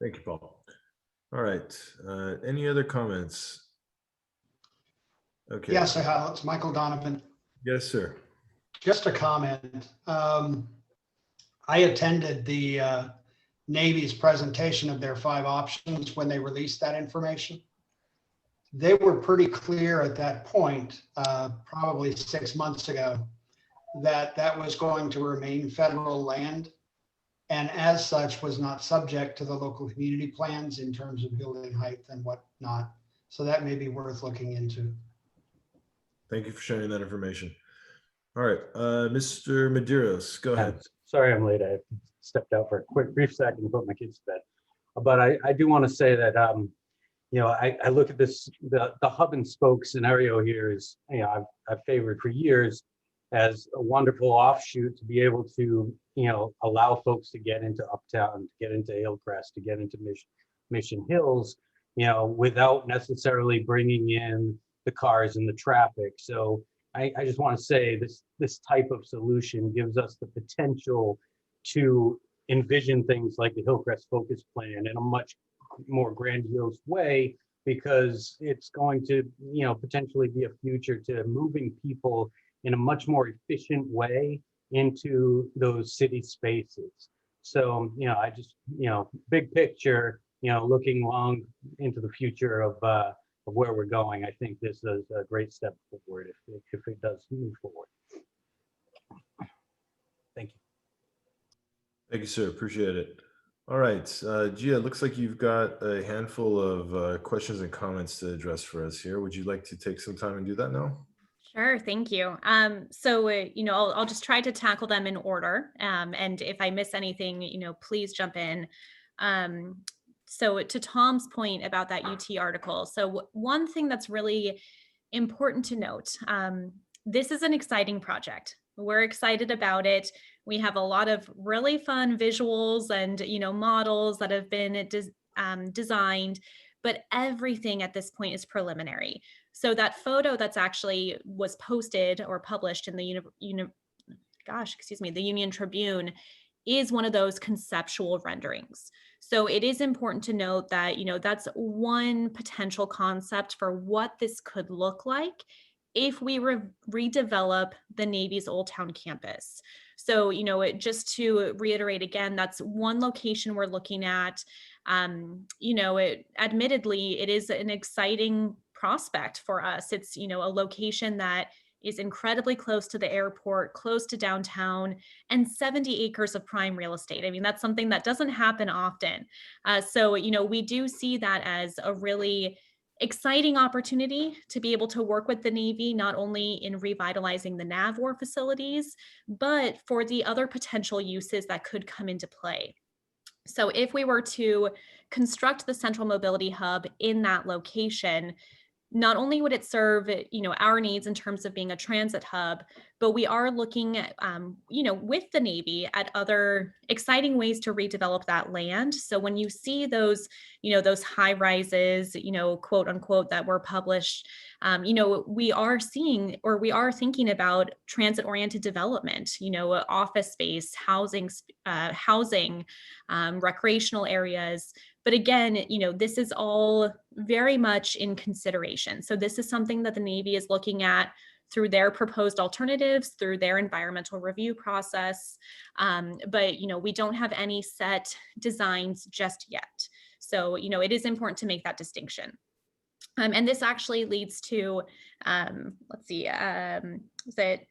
Thank you, Paul. All right. Any other comments? Okay. Yes, I have. It's Michael Donovan. Yes, sir. Just a comment. I attended the Navy's presentation of their 5 options when they released that information. They were pretty clear at that point, probably 6 months ago, that that was going to remain federal land, and as such was not subject to the local community plans in terms of building height and whatnot. So that may be worth looking into. Thank you for sharing that information. All right, Mr. Medeiros, go ahead. Sorry I'm late. I stepped out for a quick, brief second to put my kids to bed. But I do want to say that, I look at this, the hub and spoke scenario here is, I've favored for years as a wonderful offshoot to be able to, allow folks to get into Uptown, to get into Hillcrest, to get into Mission Hills, without necessarily bringing in the cars and the traffic. So I just want to say this type of solution gives us the potential to envision things like the Hillcrest Focused Plan in a much more grandiose way, because it's going to, potentially be a future to moving people in a much more efficient way into those city spaces. So, I just, big picture, looking long into the future of where we're going, I think this is a great step forward if it does move forward. Thank you. Thank you, sir. Appreciate it. All right, Gia, it looks like you've got a handful of questions and comments to address for us here. Would you like to take some time and do that now? Sure, thank you. So, I'll just try to tackle them in order. And if I miss anything, please jump in. So to Tom's point about that UT article, so one thing that's really important to note, this is an exciting project. We're excited about it. We have a lot of really fun visuals and, models that have been designed, but everything at this point is preliminary. So that photo that's actually was posted or published in the the Union Tribune is one of those conceptual renderings. So it is important to note that, that's one potential concept for what this could look like if we redevelop the Navy's Old Town campus. So, just to reiterate again, that's one location we're looking at. Admittedly, it is an exciting prospect for us. It's, a location that is incredibly close to the airport, close to downtown, and 70 acres of prime real estate. I mean, that's something that doesn't happen often. So, we do see that as a really exciting opportunity to be able to work with the Navy, not only in revitalizing the NAVWAR facilities, but for the other potential uses that could come into play. So if we were to construct the Central Mobility Hub in that location, not only would it serve, our needs in terms of being a transit hub, but we are looking at, with the Navy at other exciting ways to redevelop that land. So when you see those, those high rises, quote unquote, that were published, we are seeing, or we are thinking about transit oriented development, office space, housing, recreational areas. But again, this is all very much in consideration. So this is something that the Navy is looking at through their proposed alternatives, through their environmental review process. But, we don't have any set designs just yet. So, it is important to make that distinction. And this actually leads to, let's see, is it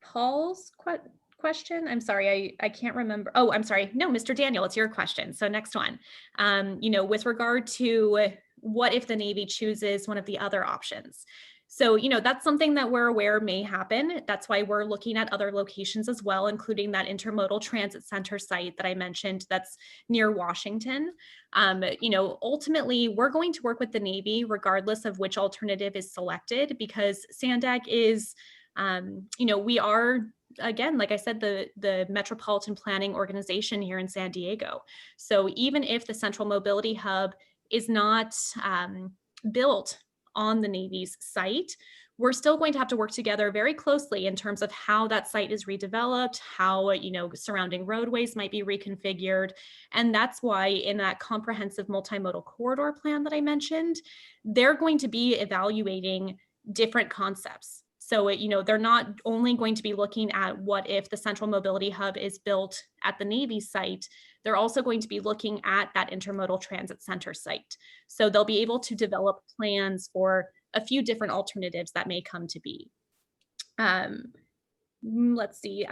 Paul's question? I'm sorry, I can't remember. Oh, I'm sorry. No, Mr. Daniel, it's your question. So next one, with regard to what if the Navy chooses one of the other options? So, that's something that we're aware may happen. That's why we're looking at other locations as well, including that intermodal transit center site that I mentioned that's near Washington. Ultimately, we're going to work with the Navy regardless of which alternative is selected, because Sandag is, we are, again, like I said, the metropolitan planning organization here in San Diego. So even if the Central Mobility Hub is not built on the Navy's site, we're still going to have to work together very closely in terms of how that site is redeveloped, how, you know, surrounding roadways might be reconfigured. And that's why in that comprehensive multimodal corridor plan that I mentioned, they're going to be evaluating different concepts. So, you know, they're not only going to be looking at what if the central mobility hub is built at the Navy site, they're also going to be looking at that intermodal transit center site. So they'll be able to develop plans for a few different alternatives that may come to be. Let's see,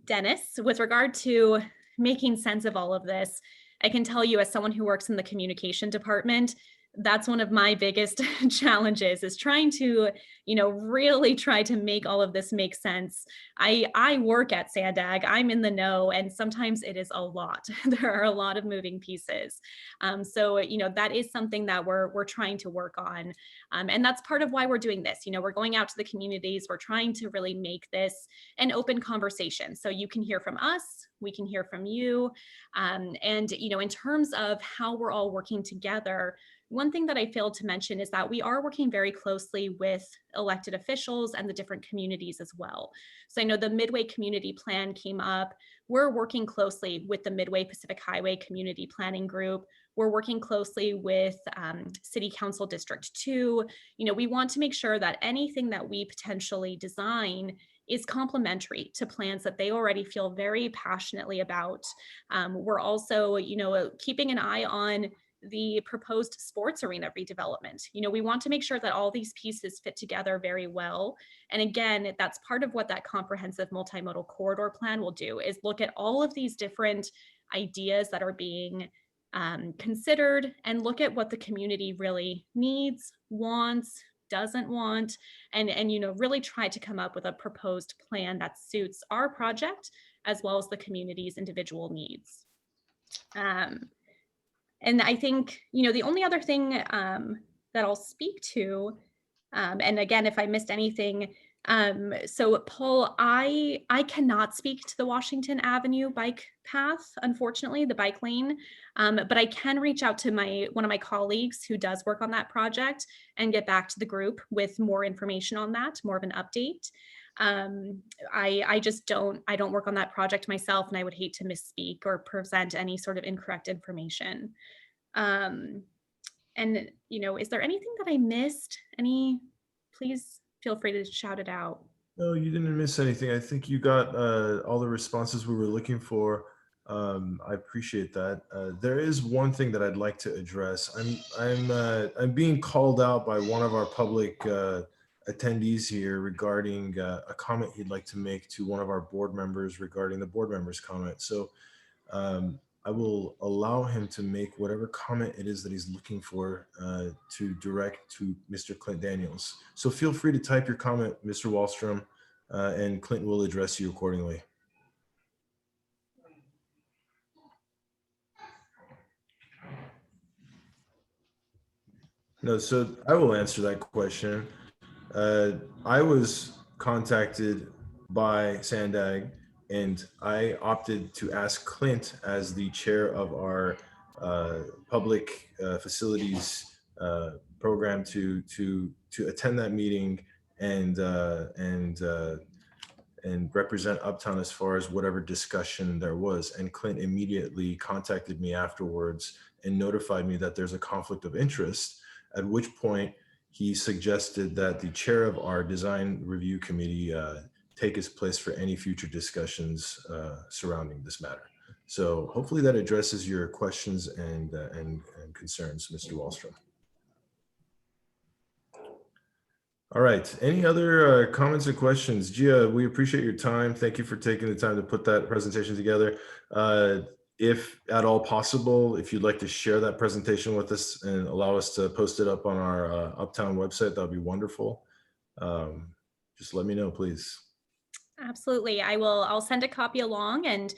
Dennis, with regard to making sense of all of this, I can tell you as someone who works in the communication department, that's one of my biggest challenges, is trying to, you know, really try to make all of this make sense. I work at Sandag, I'm in the know, and sometimes it is a lot. There are a lot of moving pieces. So, you know, that is something that we're trying to work on. And that's part of why we're doing this. You know, we're going out to the communities, we're trying to really make this an open conversation. So you can hear from us, we can hear from you. And, you know, in terms of how we're all working together, one thing that I failed to mention is that we are working very closely with elected officials and the different communities as well. So I know the Midway Community Plan came up. We're working closely with the Midway Pacific Highway Community Planning Group. We're working closely with City Council District 2. You know, we want to make sure that anything that we potentially design is complementary to plans that they already feel very passionately about. We're also, you know, keeping an eye on the proposed sports arena redevelopment. You know, we want to make sure that all these pieces fit together very well. And again, that's part of what that comprehensive multimodal corridor plan will do, is look at all of these different ideas that are being considered and look at what the community really needs, wants, doesn't want, and you know, really try to come up with a proposed plan that suits our project as well as the community's individual needs. And I think, you know, the only other thing that I'll speak to, and again, if I missed anything, so Paul, I cannot speak to the Washington Avenue bike path, unfortunately, the bike lane, but I can reach out to one of my colleagues who does work on that project and get back to the group with more information on that, more of an update. I just don't work on that project myself, and I would hate to misspeak or present any sort of incorrect information. And, you know, is there anything that I missed? Please feel free to shout it out. No, you didn't miss anything. I think you got all the responses we were looking for. I appreciate that. There is one thing that I'd like to address. I'm being called out by one of our public attendees here regarding a comment he'd like to make to one of our board members regarding the board members' comment. So I will allow him to make whatever comment it is that he's looking for to direct to Mr. Clint Daniels. So feel free to type your comment, Mr. Wallstrom, and Clint will address you accordingly. No, so I will answer that question. I was contacted by Sandag, and I opted to ask Clint, as the chair of our public facilities program, to attend that meeting and represent Uptown as far as whatever discussion there was. And Clint immediately contacted me afterwards and notified me that there's a conflict of interest, at which point he suggested that the chair of our design review committee take his place for any future discussions surrounding this matter. So hopefully that addresses your questions and concerns, Mr. Wallstrom. All right, any other comments or questions? Gia, we appreciate your time. Thank you for taking the time to put that presentation together. If at all possible, if you'd like to share that presentation with us and allow us to post it up on our Uptown website, that'd be wonderful. Just let me know, please. Absolutely. I'll send a copy along, and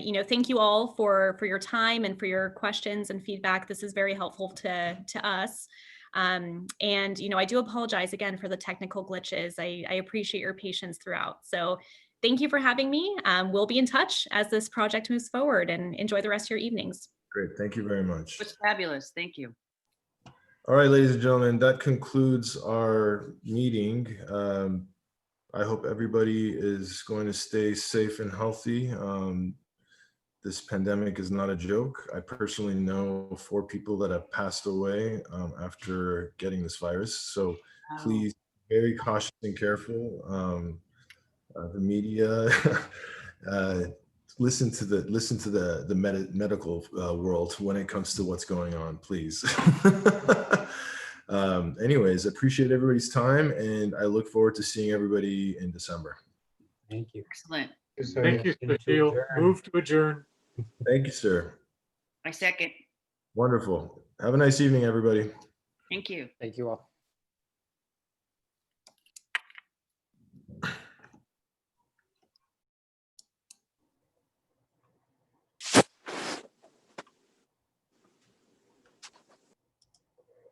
you know, thank you all for your time and for your questions and feedback. This is very helpful to us. And you know, I do apologize again for the technical glitches. I appreciate your patience throughout. So thank you for having me. We'll be in touch as this project moves forward, and enjoy the rest of your evenings. Great. Thank you very much. It was fabulous. Thank you. All right, ladies and gentlemen, that concludes our meeting. I hope everybody is going to stay safe and healthy. This pandemic is not a joke. I personally know 4 people that have passed away after getting this virus. So please, very cautious and careful. The media, listen to the medical world when it comes to what's going on, please. Anyways, appreciate everybody's time, and I look forward to seeing everybody in December. Thank you. Excellent. Thank you, Cecile. Move to adjourn. Thank you, sir. I second. Wonderful. Have a nice evening, everybody. Thank you. Thank you all.